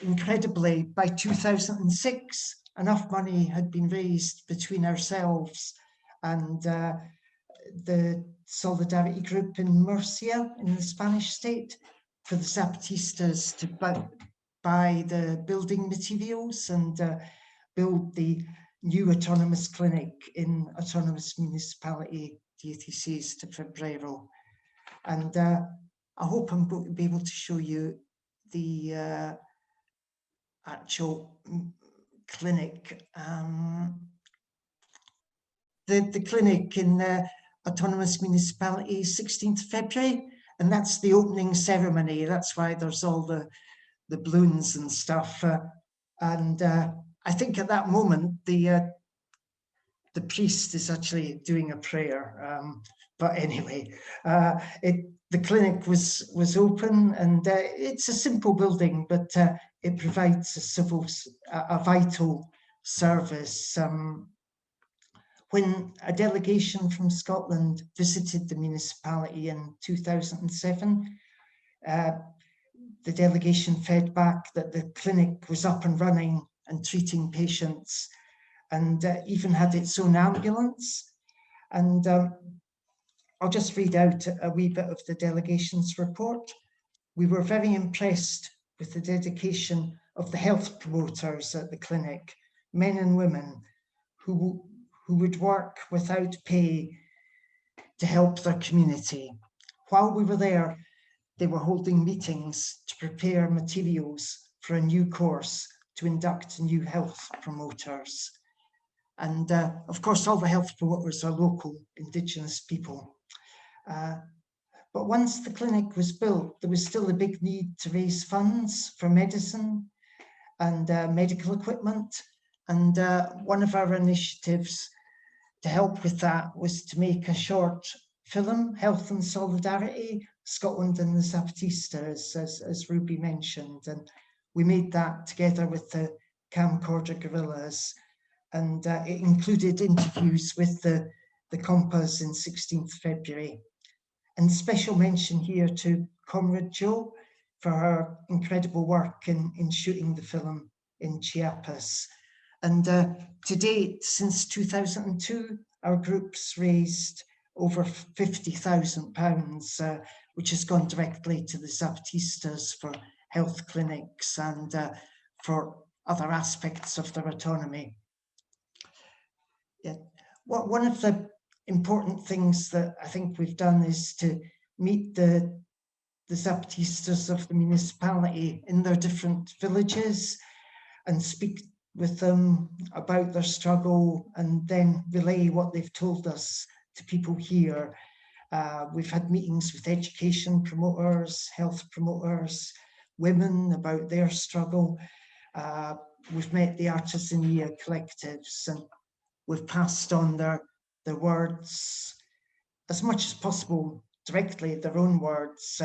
F: incredibly, by 2006, enough money had been raised between ourselves and the Solidarity group in Murcia, in the Spanish state, for the Zapatistas to buy the building materials and build the new autonomous clinic in autonomous municipality 16 de Febrero. And I hope I'm going to be able to show you the actual clinic. The clinic in autonomous municipality 16th February, and that's the opening ceremony. That's why there's all the balloons and stuff. And I think at that moment, the priest is actually doing a prayer. But anyway, the clinic was open, and it's a simple building, but it provides a vital service. When a delegation from Scotland visited the municipality in 2007, the delegation fed back that the clinic was up and running and treating patients, and even had its own ambulance. And I'll just read out a wee bit of the delegation's report. We were very impressed with the dedication of the health promoters at the clinic, men and women who would work without pay to help their community. While we were there, they were holding meetings to prepare materials for a new course to induct new health promoters. And of course, all the health promoters are local Indigenous people. But once the clinic was built, there was still a big need to raise funds for medicine and medical equipment. And one of our initiatives to help with that was to make a short film, Health and Solidarity, Scotland and the Zapatistas, as Rubí mentioned. And we made that together with the camcorder guerrillas. And it included interviews with the compas in 16th February. And special mention here to Comrade Jo for her incredible work in shooting the film in Chiapas. And to date, since 2002, our group's raised over £50,000, which has gone directly to the Zapatistas for health clinics and for other aspects of their autonomy. Yeah. One of the important things that I think we've done is to meet the Zapatistas of the municipality in their different villages and speak with them about their struggle and then relay what they've told us to people here. We've had meetings with education promoters, health promoters, women about their struggle. We've met the artisania collectives, and we've passed on their words as much as possible directly, their own words,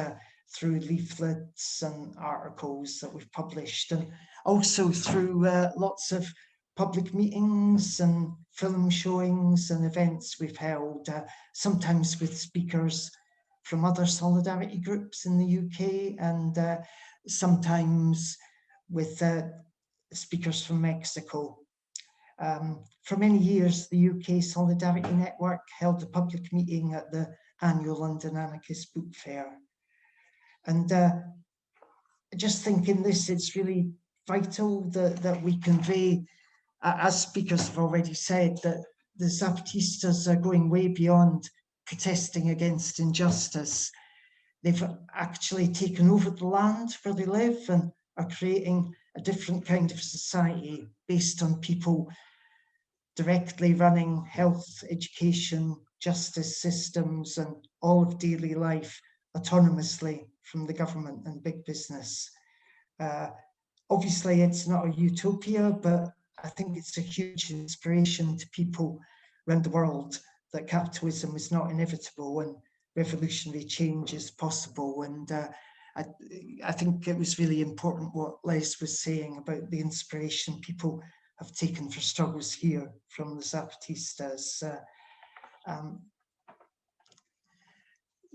F: through leaflets and articles that we've published, and also through lots of public meetings and film showings and events we've held, sometimes with speakers from other solidarity groups in the UK, and sometimes with speakers from Mexico. For many years, the UK Solidarity Network held a public meeting at the annual London Anarchist Book Fair. And I just think in this, it's really vital that we convey, as speakers have already said, that the Zapatistas are going way beyond protesting against injustice. They've actually taken over the land where they live and are creating a different kind of society based on people directly running health, education, justice systems, and all of daily life autonomously from the government and big business. Obviously, it's not a utopia, but I think it's a huge inspiration to people around the world that capitalism is not inevitable and revolutionary change is possible. And I think it was really important what Les was saying about the inspiration people have taken for struggles here from the Zapatistas.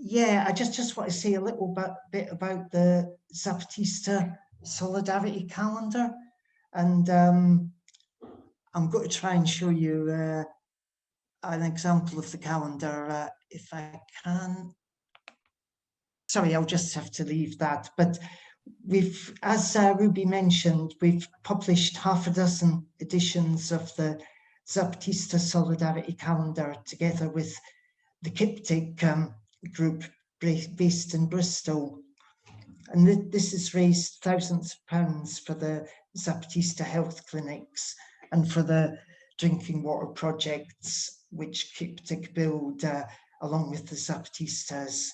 F: Yeah, I just want to say a little bit about the Zapatista solidarity calendar, and I'm going to try and show you an example of the calendar if I can. Sorry, I'll just have to leave that. But we've, as Rubí mentioned, we've published 6 editions of the Zapatista solidarity calendar together with the Kiptic group based in Bristol. And this has raised thousands of pounds for the Zapatista health clinics and for the drinking water projects which Kiptic build along with the Zapatistas.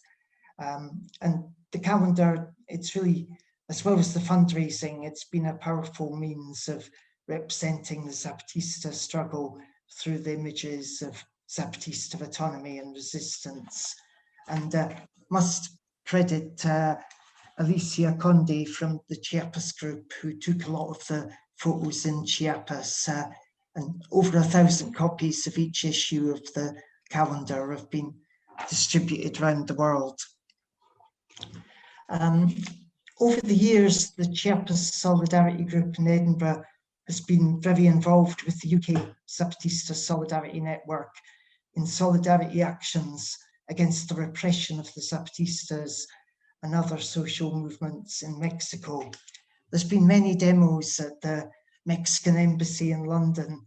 F: And the calendar, it's really, as well as the fundraising, it's been a powerful means of representing the Zapatista struggle through the images of Zapatista autonomy and resistance. And must credit Alicia Conde from the Chiapas group, who took a lot of the photos in Chiapas, and over 1,000 copies of each issue of the calendar have been distributed around the world. Over the years, the Chiapas Solidarity Group in Edinburgh has been very involved with the UK Zapatista Solidarity Network in solidarity actions against the repression of the Zapatistas and other social movements in Mexico. There's been many demos at the Mexican Embassy in London,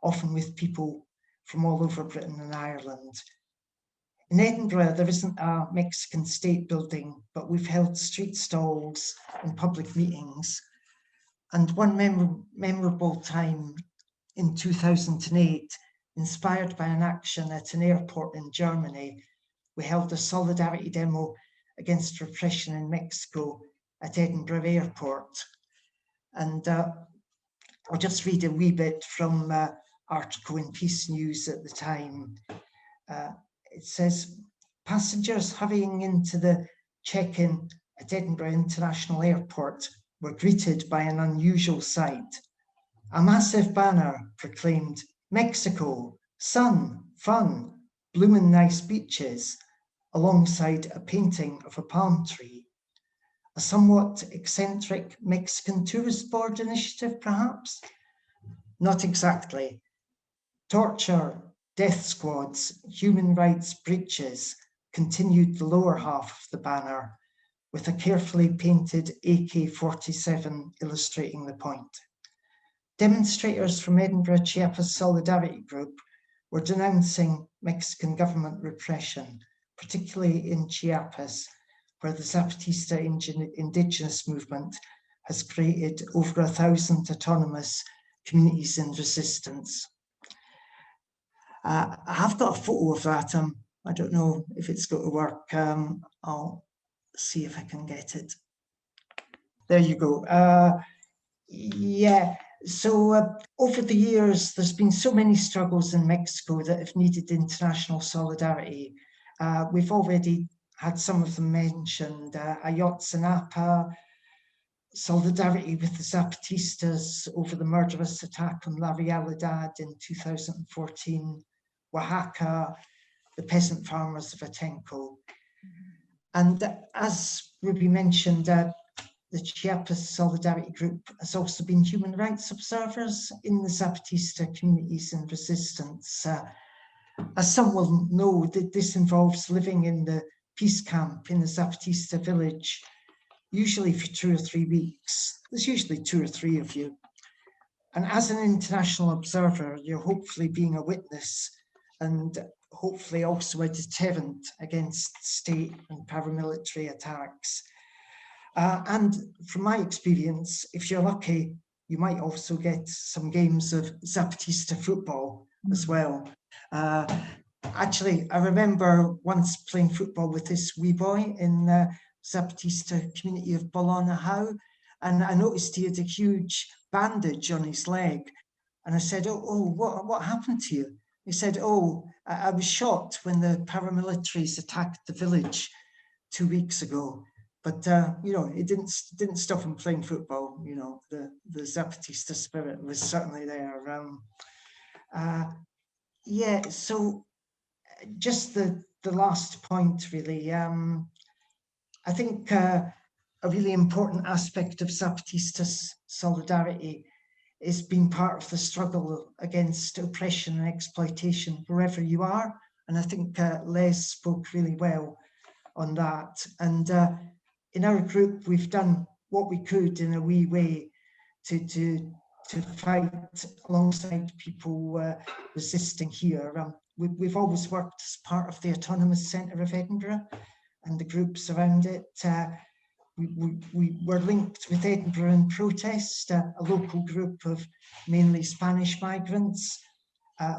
F: often with people from all over Britain and Ireland. In Edinburgh, there isn't a Mexican state building, but we've held street stalls and public meetings. And one memorable time in 2008, inspired by an action at an airport in Germany, we held a solidarity demo against repression in Mexico at Edinburgh Airport. And I'll just read a wee bit from an article in Peace News at the time. It says, passengers hurrying into the check-in at Edinburgh International Airport were greeted by an unusual sight. A massive banner proclaimed, Mexico, sun, fun, bloomin' nice beaches, alongside a painting of a palm tree. A somewhat eccentric Mexican tourist board initiative, perhaps? Not exactly. Torture, death squads, human rights breaches continued the lower half of the banner, with a carefully painted AK-47 illustrating the point. Demonstrators from Edinburgh Chiapas Solidarity Group were denouncing Mexican government repression, particularly in Chiapas, where the Zapatista indigenous movement has created over 1,000 autonomous communities in resistance. I have got a photo of that. I don't know if it's going to work. I'll see if I can get it. There you go. Yeah, so over the years, there's been so many struggles in Mexico that have needed international solidarity. We've already had some of them mentioned. Ayotzinapa, solidarity with the Zapatistas over the murderous attack on La Realidad in 2014, Oaxaca, the peasant farmers of Atenco. And as Rubí mentioned, the Chiapas Solidarity Group has also been human rights observers in the Zapatista communities in resistance. As some will know, this involves living in the peace camp in the Zapatista village, usually for 2 or 3 weeks. There's usually 2 or 3 of you. And as an international observer, you're hopefully being a witness and hopefully also a deterrent against state and paramilitary attacks. And from my experience, if you're lucky, you might also get some games of Zapatista football as well. Actually, I remember once playing football with this wee boy in Zapatista community of Bologna How, and I noticed he had a huge bandage on his leg. And I said, oh, what happened to you? He said, oh, I was shot when the paramilitaries attacked the village 2 weeks ago. But, you know, it didn't stop him playing football. You know, the Zapatista spirit was certainly there. Yeah, so just the last point, really. I think a really important aspect of Zapatista's solidarity is being part of the struggle against oppression and exploitation wherever you are. And I think Les spoke really well on that. And in our group, we've done what we could in a wee way to fight alongside people resisting here. We've always worked as part of the Autonomous Centre of Edinburgh and the groups around it. We were linked with Edinburgh in Protest, a local group of mainly Spanish migrants.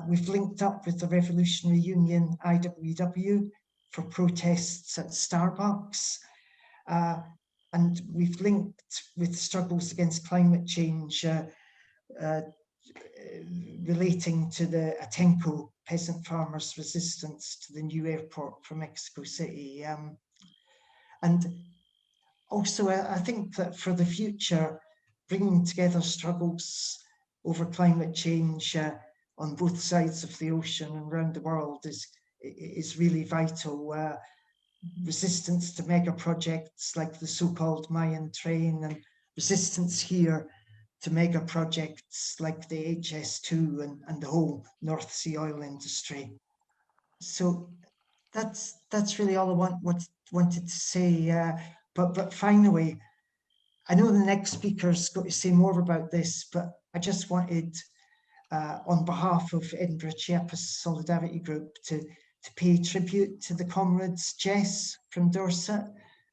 F: We've linked up with the Revolutionary Union IWW for protests at Starbucks. And we've linked with struggles against climate change relating to the Atenco peasant farmers' resistance to the new airport for Mexico City. And also, I think that for the future, bringing together struggles over climate change on both sides of the ocean and around the world is really vital. Resistance to mega projects like the so-called Mayan train, and resistance here to mega projects like the HS2 and the whole North Sea oil industry. So that's really all I wanted to say. But finally, I know the next speaker's going to say more about this, but I just wanted, on behalf of Edinburgh Chiapas Solidarity Group, to pay tribute to the comrades Jess from Dorset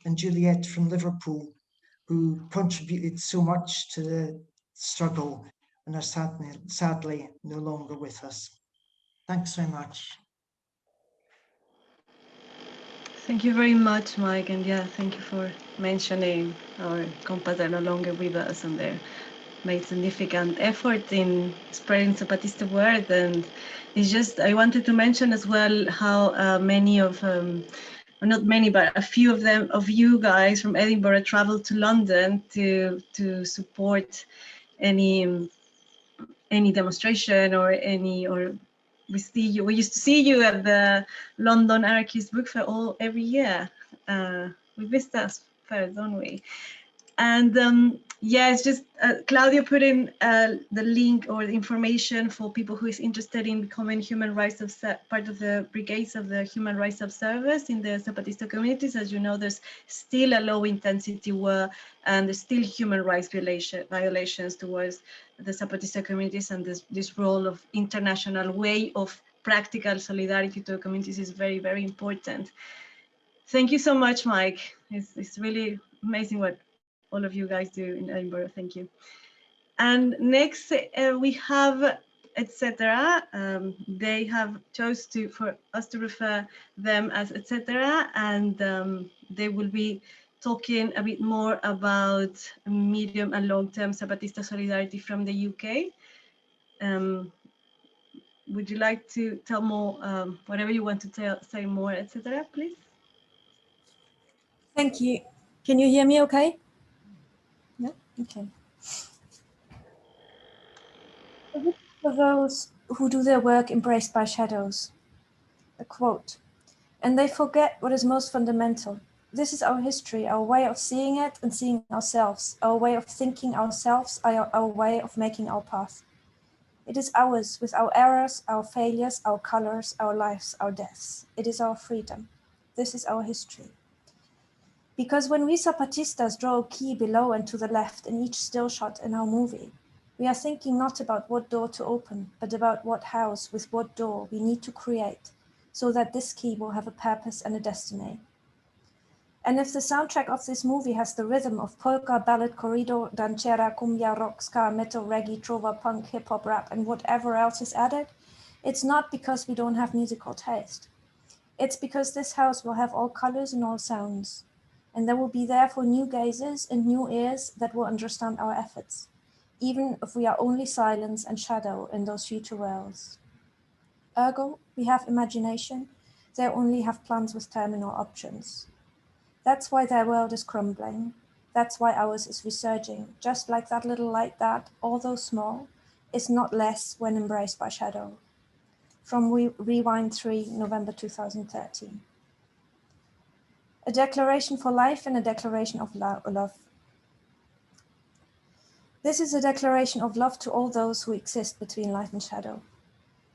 F: and Juliet from Liverpool, who contributed so much to the struggle and are sadly no longer with us. Thanks very much.
B: Thank you very much, Mike, and yeah, thank you for mentioning our compas are no longer with us, and they made significant effort in spreading Zapatista word. And it's just, I wanted to mention as well how many of, well, not many, but a few of you guys from Edinburgh traveled to London to support any demonstration or we used to see you at the London Anarchist Book Fair every year. We missed that fair, don't we? And yeah, it's just Claudia put in the link or the information for people who is interested in becoming human rights part of the brigades of the human rights observers in the Zapatista communities. As you know, there's still a low intensity war, and there's still human rights violations towards the Zapatista communities, and this role of international way of practical solidarity to the communities is very, very important. Thank you so much, Mike. It's really amazing what all of you guys do in Edinburgh. Thank you. And next we have Etcétera. They have chose for us to refer them as Etcétera, and they will be talking a bit more about medium and long-term Zapatista solidarity from the UK. Would you like to tell more, whatever you want to say more, Etcétera, please?
G: Thank you. Can you hear me okay? Yeah, okay. For those who do their work embraced by shadows, a quote, and they forget what is most fundamental. This is our history, our way of seeing it and seeing ourselves, our way of thinking ourselves, our way of making our path. It is ours with our errors, our failures, our colors, our lives, our deaths. It is our freedom. This is our history. Because when we Zapatistas draw a key below and to the left in each still shot in our movie, we are thinking not about what door to open, but about what house with what door we need to create so that this key will have a purpose and a destiny. And if the soundtrack of this movie has the rhythm of polka, ballad, corrido, danchera, cumbia, rock, ska, metal, reggae, trova, punk, hip hop, rap, and whatever else is added, it's not because we don't have musical taste. It's because this house will have all colors and all sounds. and there will be therefore new gazes and new ears that will understand our efforts, even if we are only silence and shadow in those future worlds. Ergo, we have imagination, they only have plans with terminal options. That's why their world is crumbling. That's why ours is resurging, just like that little light that, although small, is not less when embraced by shadow. From Rewind 3, November 2013. A declaration for life and a declaration of love. This is a declaration of love to all those who exist between light and shadow,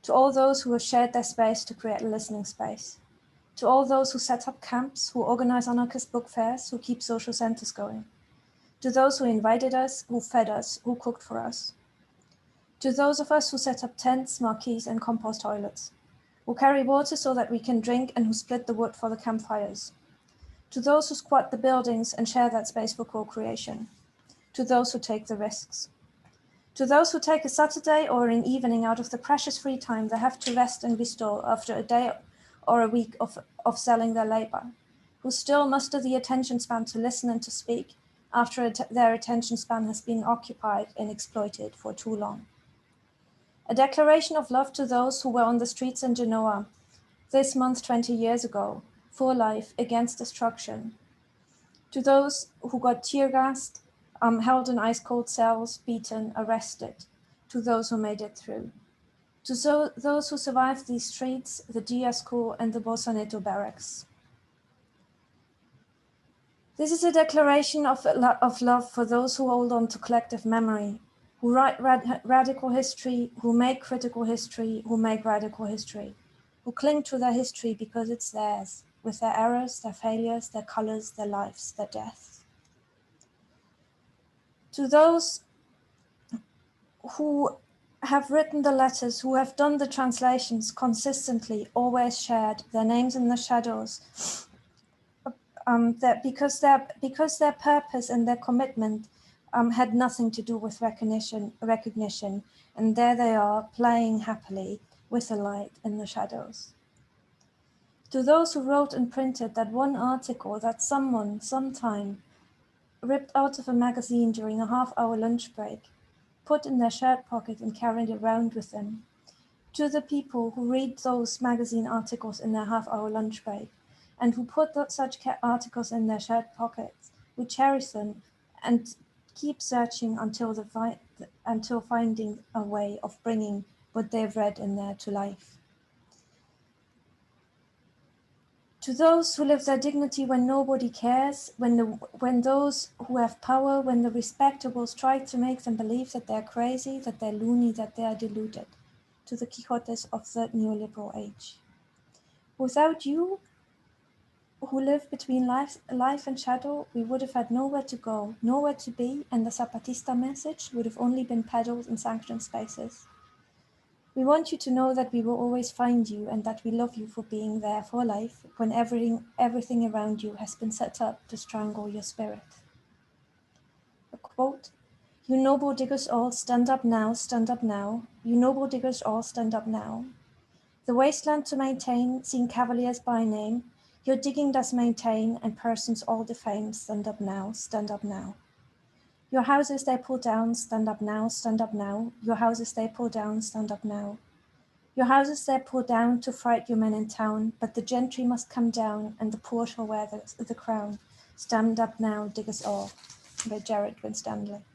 G: to all those who have shared their space to create a listening space, to all those who set up camps, who organize anarchist book fairs, who keep social centers going, to those who invited us, who fed us, who cooked for us, to those of us who set up tents, marquees, and compost toilets, who carry water so that we can drink and who split the wood for the campfires, to those who squat the buildings and share that space for co-creation, to those who take the risks, to those who take a Saturday or an evening out of the precious free time they have to rest and restore after a day or a week of selling their labor, who still muster the attention span to listen and to speak after their attention span has been occupied and exploited for too long. A declaration of love to those who were on the streets in Genoa this month 20 years ago, for life, against destruction. To those who got tear gassed, held in ice cold cells, beaten, arrested. To those who made it through. To those who survived these streets, the Dia School and the Bolsoneto barracks. This is a declaration of love for those who hold on to collective memory, who write radical history, who make critical history, who make radical history, who cling to their history because it's theirs, with their errors, their failures, their colors, their lives, their deaths. To those who have written the letters, who have done the translations consistently, always shared their names in the shadows, that because their purpose and their commitment had nothing to do with recognition, and there they are playing happily with the light in the shadows. To those who wrote and printed that one article that someone, sometime, ripped out of a magazine during a half-hour lunch break, put in their shirt pocket and carried around with them. To the people who read those magazine articles in their half-hour lunch break, and who put such articles in their shirt pockets, who cherish them and keep searching until finding a way of bringing what they've read in there to life. To those who live their dignity when nobody cares, when those who have power, when the respectables try to make them believe that they're crazy, that they're loony, that they are deluded. To the Quixotes of the neoliberal age. Without you, who live between life and shadow, we would have had nowhere to go, nowhere to be, and the Zapatista message would have only been peddled in sanctioned spaces. We want you to know that we will always find you and that we love you for being there for life when everything around you has been set up to strangle your spirit. A quote, "You noble diggers all, stand up now, stand up now. You noble diggers all, stand up now. The wasteland to maintain, seen cavaliers by name, your digging does maintain and persons all defame, stand up now, stand up now. Your houses they pull down, stand up now, stand up now. Your houses they pull down, stand up now. Your houses they pull down to fright your men in town, but the gentry must come down and the poor shall wear the crown. Stand up now, diggers all," by Jared Winstanley.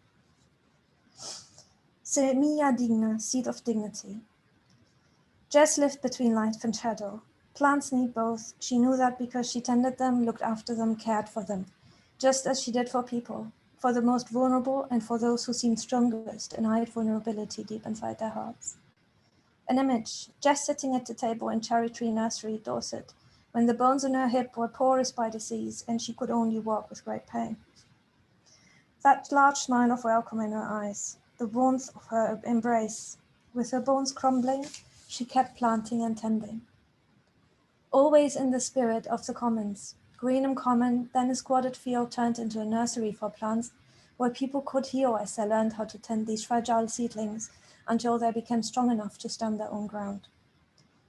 G: Semilla digna, seed of dignity. Jess lived between light and shadow. Plants need both. She knew that because she tended them, looked after them, cared for them, just as she did for people, for the most vulnerable and for those who seemed strongest and hide vulnerability deep inside their hearts. An image, Jess sitting at the table in Cherry Tree Nursery, Dorset, when the bones in her hip were porous by disease and she could only walk with great pain. That large smile of welcome in her eyes, the warmth of her embrace, with her bones crumbling, she kept planting and tending. Always in the spirit of the commons, Greenham Common, then a squatted field turned into a nursery for plants, where people could heal as they learned how to tend these fragile seedlings until they became strong enough to stand their own ground.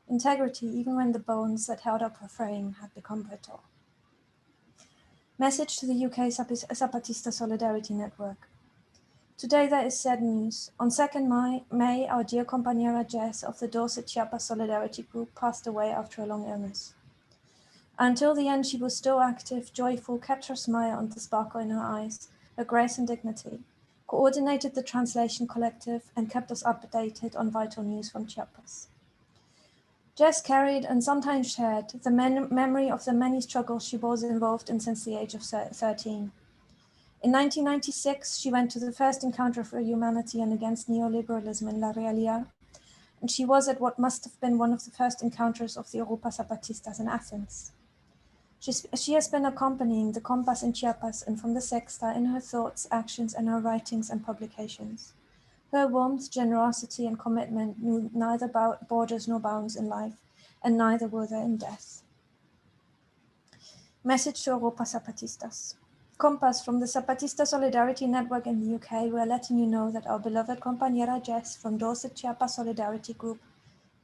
G: Integrity even when the bones that held up her frame had become brittle. Message to the UK Zapatista Solidarity Network. Today there is sad news. On 2nd May, our dear compañera Jess of the Dorset Chiapas Solidarity Group passed away after a long illness. Until the end, she was still active, joyful, kept her smile and the sparkle in her eyes, her grace and dignity, coordinated the translation collective, and kept us updated on vital news from Chiapas. Jess carried and sometimes shared the memory of the many struggles she was involved in since the age of 13. In 1996, she went to the first encounter for humanity and against neoliberalism in La Realidad, and she was at what must have been one of the first encounters of the Europa Zapatistas in Athens. She has been accompanying the Compass in Chiapas and from the Sexta in her thoughts, actions, and her writings and publications. Her warmth, generosity, and commitment knew neither borders nor bounds in life, and neither were they in death. Message to Europa Zapatistas. Compass from the Zapatista Solidarity Network in the UK, we're letting you know that our beloved compañera Jess from Dorset Chiapas Solidarity Group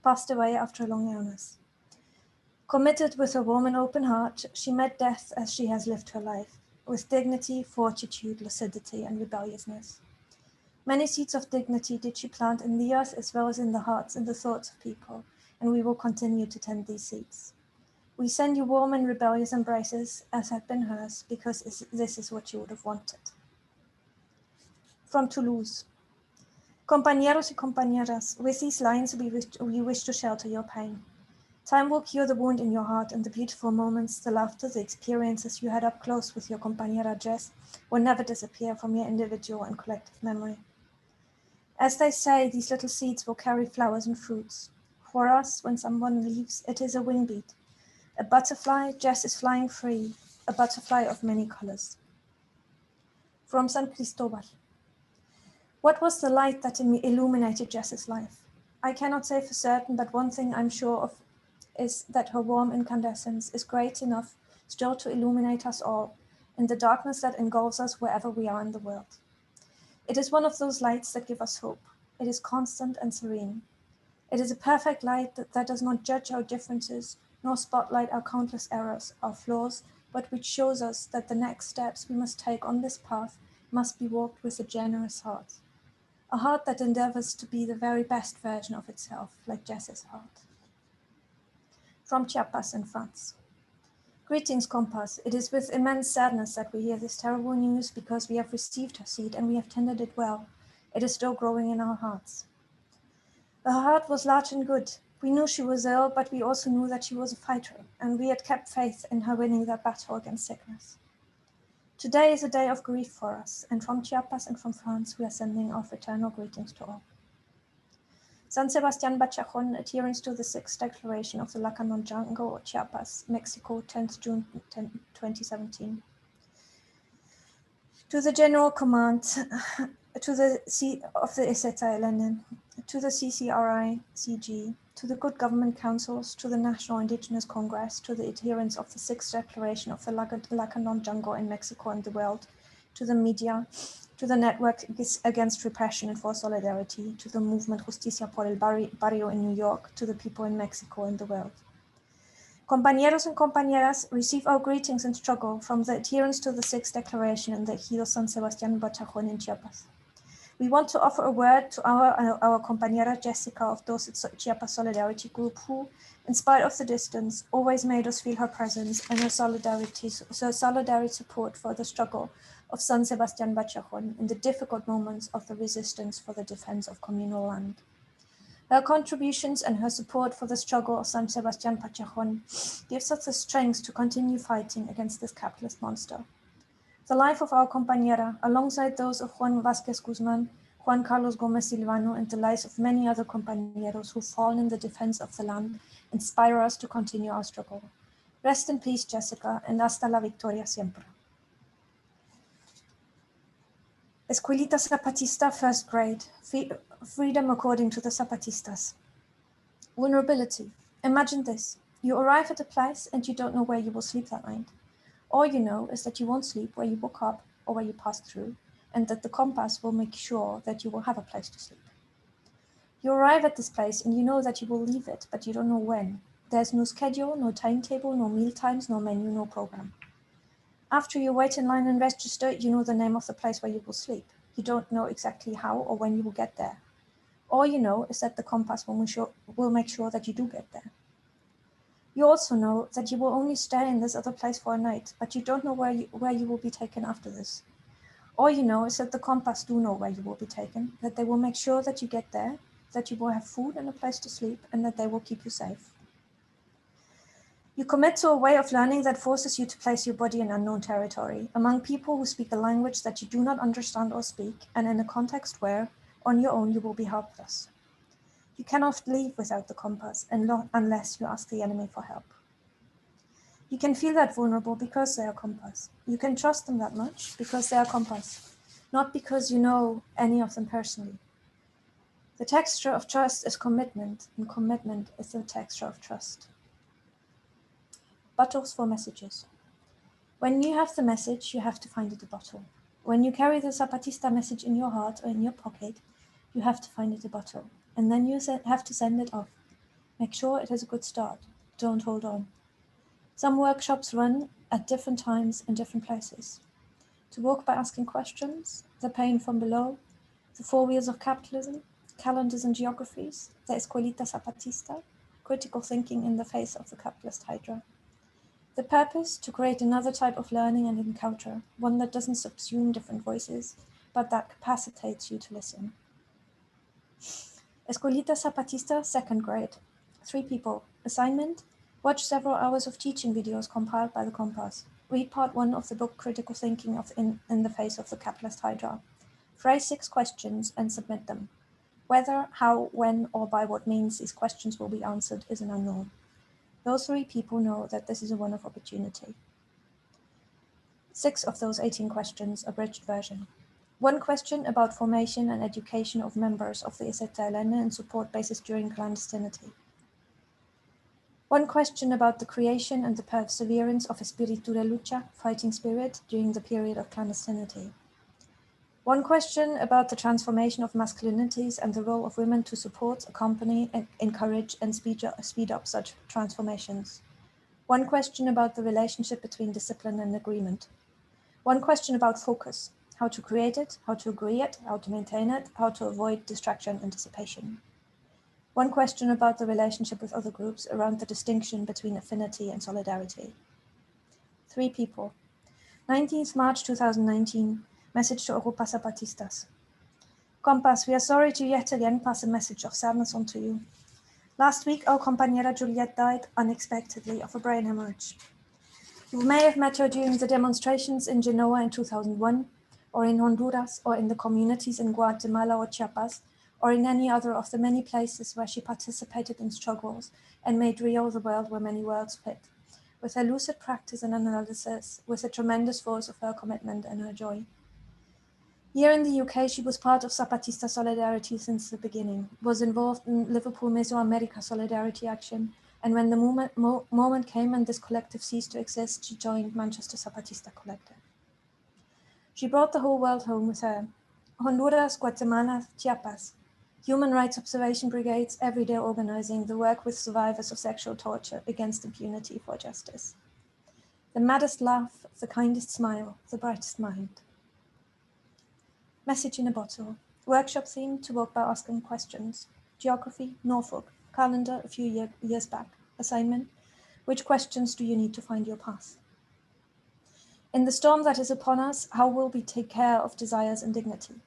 G: passed away after a long illness. Committed with a warm and open heart, she met death as she has lived her life, with dignity, fortitude, lucidity, and rebelliousness. Many seeds of dignity did she plant in the earth as well as in the hearts and the thoughts of people, and we will continue to tend these seeds. We send you warm and rebellious embraces, as had been hers, because this is what you would have wanted. From Toulouse. Compañeros y compañeras, with these lines we wish to shelter your pain. Time will cure the wound in your heart, and the beautiful moments, the laughter, the experiences you had up close with your compañera Jess will never disappear from your individual and collective memory. As they say, these little seeds will carry flowers and fruits. For us, when someone leaves, it is a wing beat. A butterfly, Jess is flying free, a butterfly of many colors. From San Cristobal. What was the light that illuminated Jess's life? I cannot say for certain, but one thing I'm sure of is that her warm incandescence is great enough still to illuminate us all in the darkness that engulfs us wherever we are in the world. It is one of those lights that give us hope. It is constant and serene. It is a perfect light that does not judge our differences, nor spotlight our countless errors, our flaws, but which shows us that the next steps we must take on this path must be walked with a generous heart. A heart that endeavors to be the very best version of itself, like Jess's heart. From Chiapas in France. Greetings, Compass. It is with immense sadness that we hear this terrible news because we have received her seed and we have tended it well. It is still growing in our hearts. Her heart was large and good. We knew she was ill, but we also knew that she was a fighter, and we had kept faith in her winning that battle against sickness. Today is a day of grief for us, and from Chiapas and from France, we are sending our fraternal greetings to all. San Sebastián Bachajón, adherence to the Sixth Declaration of the Lacandon Jungle, Chiapas, Mexico, 10th June 2017. To the General Command, to the of the EZLN, to the CCRI-CG, to the Good Government Councils, to the National Indigenous Congress, to the adherents of the Sixth Declaration of the Lacandon Jungle in Mexico and the world, to the media, to the Network Against Repression and for Solidarity, to the movement Justicia por el Barrio in New York, to the people in Mexico and the world. Compañeros and compañeras, receive our greetings and struggle from the adherents to the Sixth Declaration in the Ejido San Sebastián Bachajón in Chiapas. We want to offer a word to our compañera Jessica of Dorset Chiapas Solidarity Group, who, in spite of the distance, always made us feel her presence and her solidarity support for the struggle of San Sebastián Bachajón in the difficult moments of the resistance for the defense of communal land. Her contributions and her support for the struggle of San Sebastián Bachajón gives us the strength to continue fighting against this capitalist monster. The life of our compañera, alongside those of Juan Vázquez Guzmán, Juan Carlos Gómez Silvano, and the lives of many other compañeros who've fallen in the defense of the land, inspire us to continue our struggle. Rest in peace, Jessica, and hasta la victoria siempre. Escuelita Zapatista, first grade. Freedom according to the Zapatistas. Vulnerability. Imagine this. You arrive at a place and you don't know where you will sleep that night. All you know is that you won't sleep where you woke up or where you passed through, and that the compass will make sure that you will have a place to sleep. You arrive at this place and you know that you will leave it, but you don't know when. There's no schedule, no timetable, no meal times, no menu, no program. After you wait in line and register, you know the name of the place where you will sleep. You don't know exactly how or when you will get there. All you know is that the compass will make sure that you do get there. You also know that you will only stay in this other place for a night, but you don't know where you will be taken after this. All you know is that the compass do know where you will be taken, that they will make sure that you get there, that you will have food and a place to sleep, and that they will keep you safe. You commit to a way of learning that forces you to place your body in unknown territory, among people who speak a language that you do not understand or speak, and in a context where, on your own, you will be helpless. You cannot leave without the compass unless you ask the enemy for help. You can feel that vulnerable because they are compass. You can trust them that much because they are compass, not because you know any of them personally. The texture of trust is commitment, and commitment is the texture of trust. Bottles for messages. When you have the message, you have to find it a bottle. When you carry the Zapatista message in your heart or in your pocket, you have to find it a bottle. And then you have to send it off. Make sure it has a good start. Don't hold on. Some workshops run at different times in different places. To walk by asking questions, the pain from below, the four wheels of capitalism, calendars and geographies, the Escuelita Zapatista, critical thinking in the face of the capitalist hydra. The purpose, to create another type of learning and encounter, one that doesn't subsume different voices, but that capacitates you to listen. Escuelita Zapatista, 2nd grade. 3 people. Assignment: watch several hours of teaching videos compiled by the Compass. Read part 1 of the book Critical Thinking in the Face of the Capitalist Hydra. Phrase 6 questions and submit them. Whether, how, when, or by what means these questions will be answered is an unknown. Those 3 people know that this is a one-off opportunity. 6 of those 18 questions, abridged version. 1 question about formation and education of members of the EZLN and support bases during clandestinity. 1 question about the creation and the perseverance of espíritu de lucha, fighting spirit, during the period of clandestinity. 1 question about the transformation of masculinities and the role of women to support, accompany, encourage, and speed up such transformations. 1 question about the relationship between discipline and agreement. 1 question about focus, how to create it, how to agree it, how to maintain it, how to avoid distraction and dissipation. 1 question about the relationship with other groups around the distinction between affinity and solidarity. 3 people. 19th March 2019. Message to Europa Zapatistas. Compas, we are sorry to yet again pass a message of sadness on to you. Last week, our compañera Juliet died unexpectedly of a brain hemorrhage. You may have met her during the demonstrations in Genoa in 2001, or in Honduras, or in the communities in Guatemala or Chiapas, or in any other of the many places where she participated in struggles and made real the world where many worlds fit, with her lucid practice and analysis, with the tremendous force of her commitment and her joy. Here in the UK, she was part of Zapatista Solidarity since the beginning, was involved in Liverpool Mesoamerica Solidarity Action, and when the moment came and this collective ceased to exist, she joined Manchester Zapatista Collective. She brought the whole world home with her. Honduras, Guatemala, Chiapas, human rights observation brigades, everyday organizing, the work with survivors of sexual torture against impunity for justice. The maddest laugh, the kindest smile, the brightest mind. Message in a bottle. Workshop theme, to walk by asking questions. Geography, Norfolk. Calendar, a few years back. Assignment, which questions do you need to find your path? In the storm that is upon us, how will we take care of desires and dignity?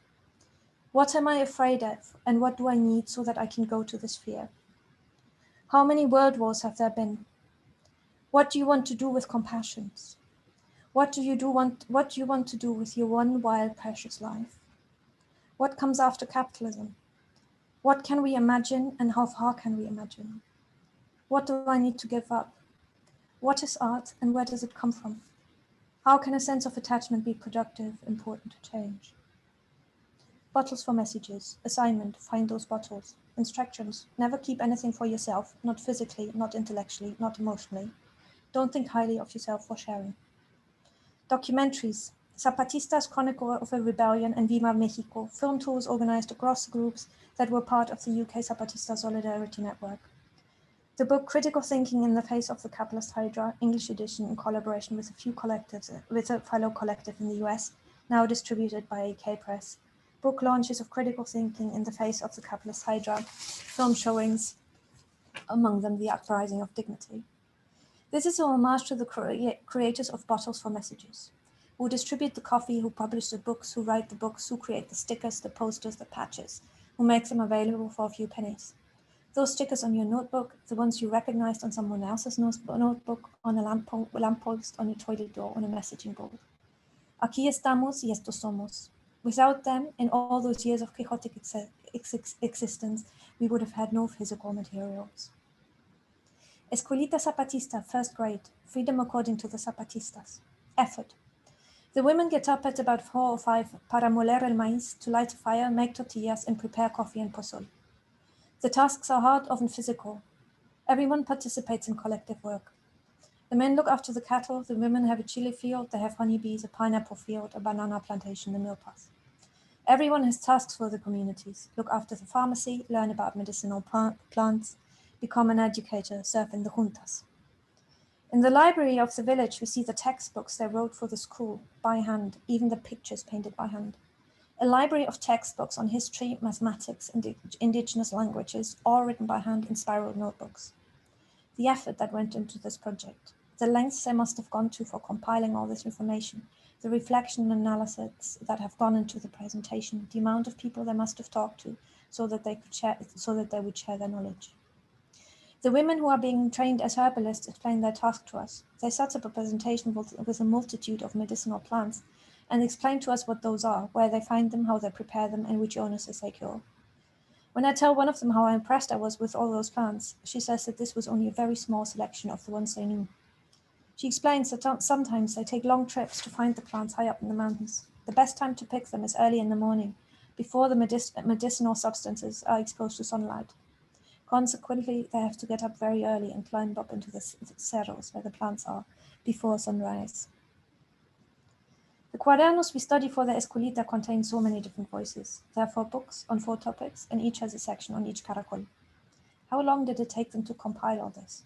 G: What am I afraid of, and what do I need so that I can go to this fear? How many world wars have there been? What do you want to do with compassions? What do you want to do with your one wild, precious life? What comes after capitalism? What can we imagine, and how far can we imagine? What do I need to give up? What is art, and where does it come from? How can a sense of attachment be productive, important to change? Bottles for messages. Assignment, find those bottles. Instructions, never keep anything for yourself, not physically, not intellectually, not emotionally. Don't think highly of yourself for sharing. Documentaries. Zapatistas Chronicle of a Rebellion and Viva Mexico, film tours organized across the groups that were part of the UK Zapatista Solidarity Network. The book Critical Thinking in the Face of the Capitalist Hydra, English edition, in collaboration with a few collectives, with a fellow collective in the US, now distributed by AK Press. Book launches of Critical Thinking in the Face of the Capitalist Hydra, film showings, among them The Uprising of Dignity. This is a homage to the creators of Bottles for Messages, who distribute the coffee, who publish the books, who write the books, who create the stickers, the posters, the patches, who make them available for a few pennies. Those stickers on your notebook, the ones you recognized on someone else's notebook, on a lamppost, on your toilet door, on a messaging board. Aquí estamos y estos somos. Without them, in all those years of chaotic existence, we would have had no physical materials. Escuelita Zapatista, first grade, freedom according to the Zapatistas. Effort. The women get up at about 4 or 5 para moler el maíz, to light a fire, make tortillas, and prepare coffee and pozole. The tasks are hard, often physical. Everyone participates in collective work. The men look after the cattle, the women have a chili field, they have honeybees, a pineapple field, a banana plantation, a milpas. Everyone has tasks for the communities. Look after the pharmacy, learn about medicinal plants, become an educator, serve in the juntas. In the library of the village, we see the textbooks they wrote for the school by hand, even the pictures painted by hand. A library of textbooks on history, mathematics, and indigenous languages, all written by hand in spiral notebooks. The effort that went into this project, the lengths they must have gone to for compiling all this information, the reflection and analysis that have gone into the presentation, the amount of people they must have talked to so that they would share their knowledge. The women who are being trained as herbalists explain their task to us. They set up a presentation with a multitude of medicinal plants and explain to us what those are, where they find them, how they prepare them, and which illnesses they cure. When I tell one of them how impressed I was with all those plants, she says that this was only a very small selection of the ones they knew. She explains that sometimes they take long trips to find the plants high up in the mountains. The best time to pick them is early in the morning, before the medicinal substances are exposed to sunlight. Consequently, they have to get up very early and climb up into the cerros where the plants are before sunrise. The cuadernos we study for the Escuelita contain so many different voices. There are 4 books on 4 topics, and each has a section on each caracol. How long did it take them to compile all this?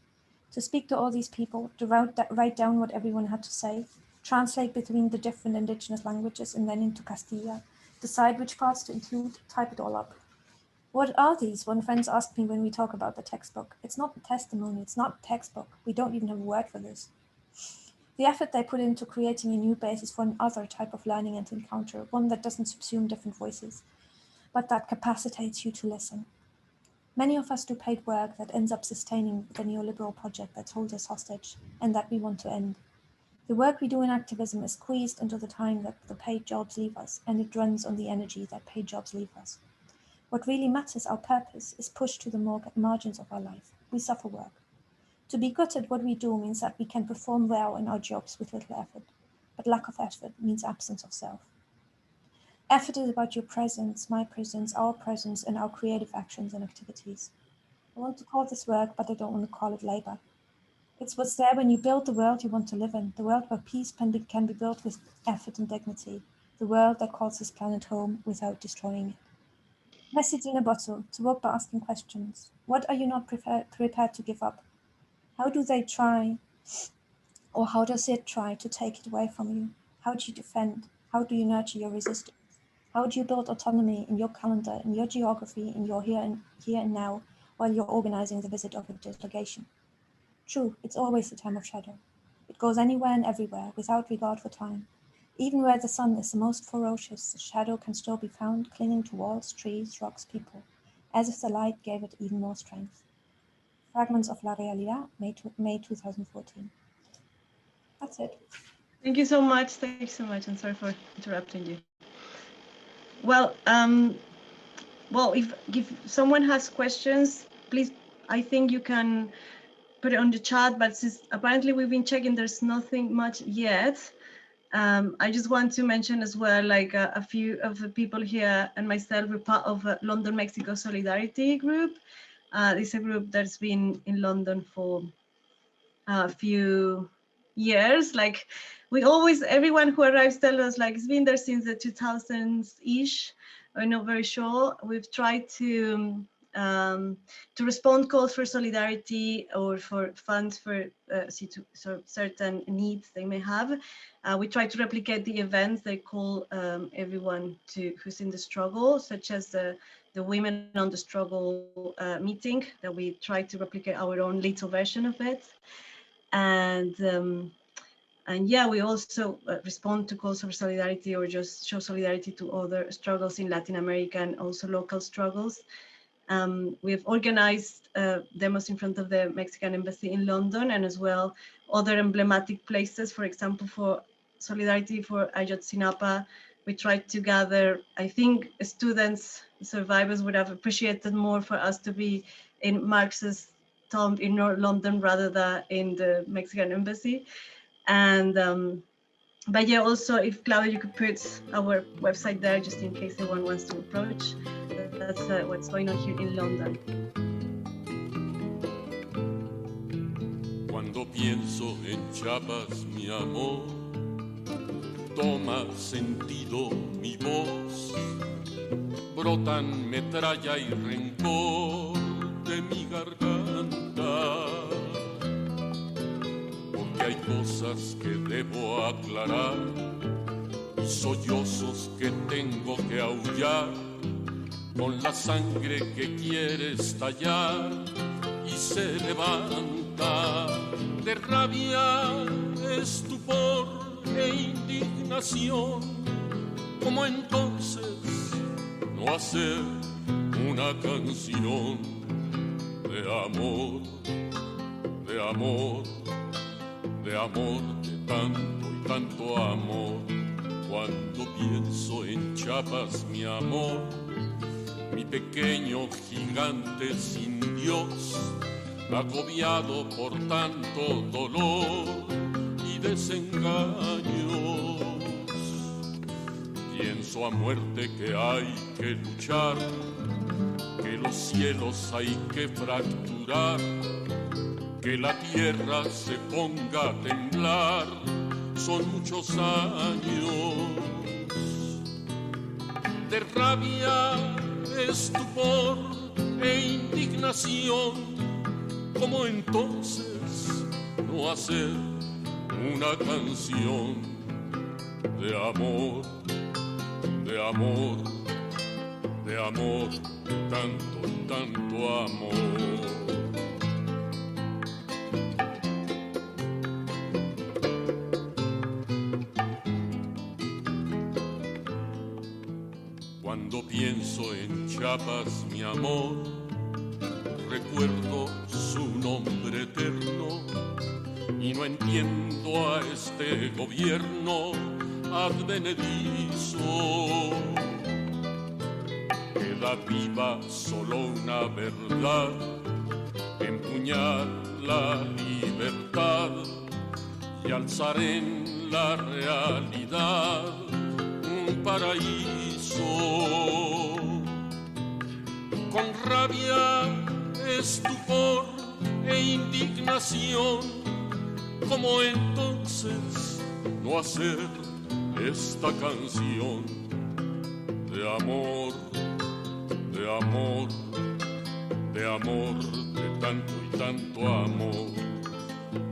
G: To speak to all these people, to write down what everyone had to say, translate between the different indigenous languages and then into Castilla, decide which parts to include, type it all up. What are these? When friends ask me when we talk about the textbook. It's not a testimony, it's not a textbook. We don't even have a word for this. The effort they put into creating a new basis for another type of learning and encounter, one that doesn't subsume different voices, but that capacitates you to listen. Many of us do paid work that ends up sustaining the neoliberal project that holds us hostage and that we want to end. The work we do in activism is squeezed into the time that the paid jobs leave us, and it runs on the energy that paid jobs leave us. What really matters, our purpose, is pushed to the margins of our life. We suffer work. To be good at what we do means that we can perform well in our jobs with little effort, but lack of effort means absence of self. Effort is about your presence, my presence, our presence, and our creative actions and activities. I want to call this work, but I don't want to call it labor. It's what's there when you build the world you want to live in, the world where peace can be built with effort and dignity, the world that calls this planet home without destroying it. Message in a bottle, to work by asking questions. What are you not prepared to give up? How do they try, or how does it try to take it away from you? How do you defend? How do you nurture your resistance? How do you build autonomy in your calendar, in your geography, in your here and now, while you're organizing the visit of a delegation? True, it's always a time of shadow. It goes anywhere and everywhere, without regard for time. Even where the sun is the most ferocious, the shadow can still be found clinging to walls, trees, rocks, people, as if the light gave it even more strength. Fragments of La Realidad, May 2014. That's it.
B: Thank you so much. Thank you so much. I'm sorry for interrupting you. Well, if someone has questions, please, I think you can put it on the chat, but since apparently we've been checking, there's nothing much yet. I just want to mention as well, like a few of the people here and myself, we're part of a London, Mexico Solidarity group. It's a group that's been in London for a few years. Like everyone who arrives tells us like it's been there since the 2000s-ish. We're not very sure. We've tried to to respond calls for solidarity or for funds for certain needs they may have. We try to replicate the events they call everyone who's in the struggle, such as the Women on the Struggle meeting, that we try to replicate our own little version of it. And yeah, we also respond to calls for solidarity or just show solidarity to other struggles in Latin America and also local struggles. We have organized demos in front of the Mexican embassy in London, and as well other emblematic places. For example, for solidarity for Ayotzinapa, we tried to gather, I think students, survivors would have appreciated more for us to be in Marx's tomb in North London rather than in the Mexican embassy. And but yeah, also if Claudia, you could put our website there just in case anyone wants to approach. That's what's going on here in London.
A: Cuando pienso en Chiapas, mi amor, toma sentido mi voz, brotan metralla y rencor de mi garganta, porque hay cosas que debo aclarar y sollozos que tengo que aullar con la sangre que quiere estallar y se levanta de rabia, estupor e indignación. Como entonces no hacer una canción de amor, de amor, de amor, de tanto y tanto amor? Cuando pienso en Chiapas, mi amor, mi pequeño gigante sin Dios, agobiado por tanto dolor y desengaños. Pienso a muerte que hay que luchar, que los cielos hay que fracturar, que la tierra se ponga a temblar, son muchos años de rabia, estupor e indignación. Como entonces no hacer una canción de amor, de amor, de amor, tanto, tanto amor? Cuando pienso en Chiapas, mi amor, recuerdo su nombre eterno y no entiendo a este gobierno advenedizo. Queda viva solo una verdad, empuñar la libertad y alzar en la realidad un paraíso. Con rabia, estupor e indignación, como entonces no hacer esta canción de amor, de amor, de amor, de tanto y tanto amor,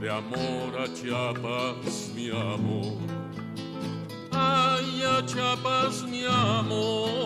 A: de amor a Chiapas, mi amor. Ay, a Chiapas, mi amor.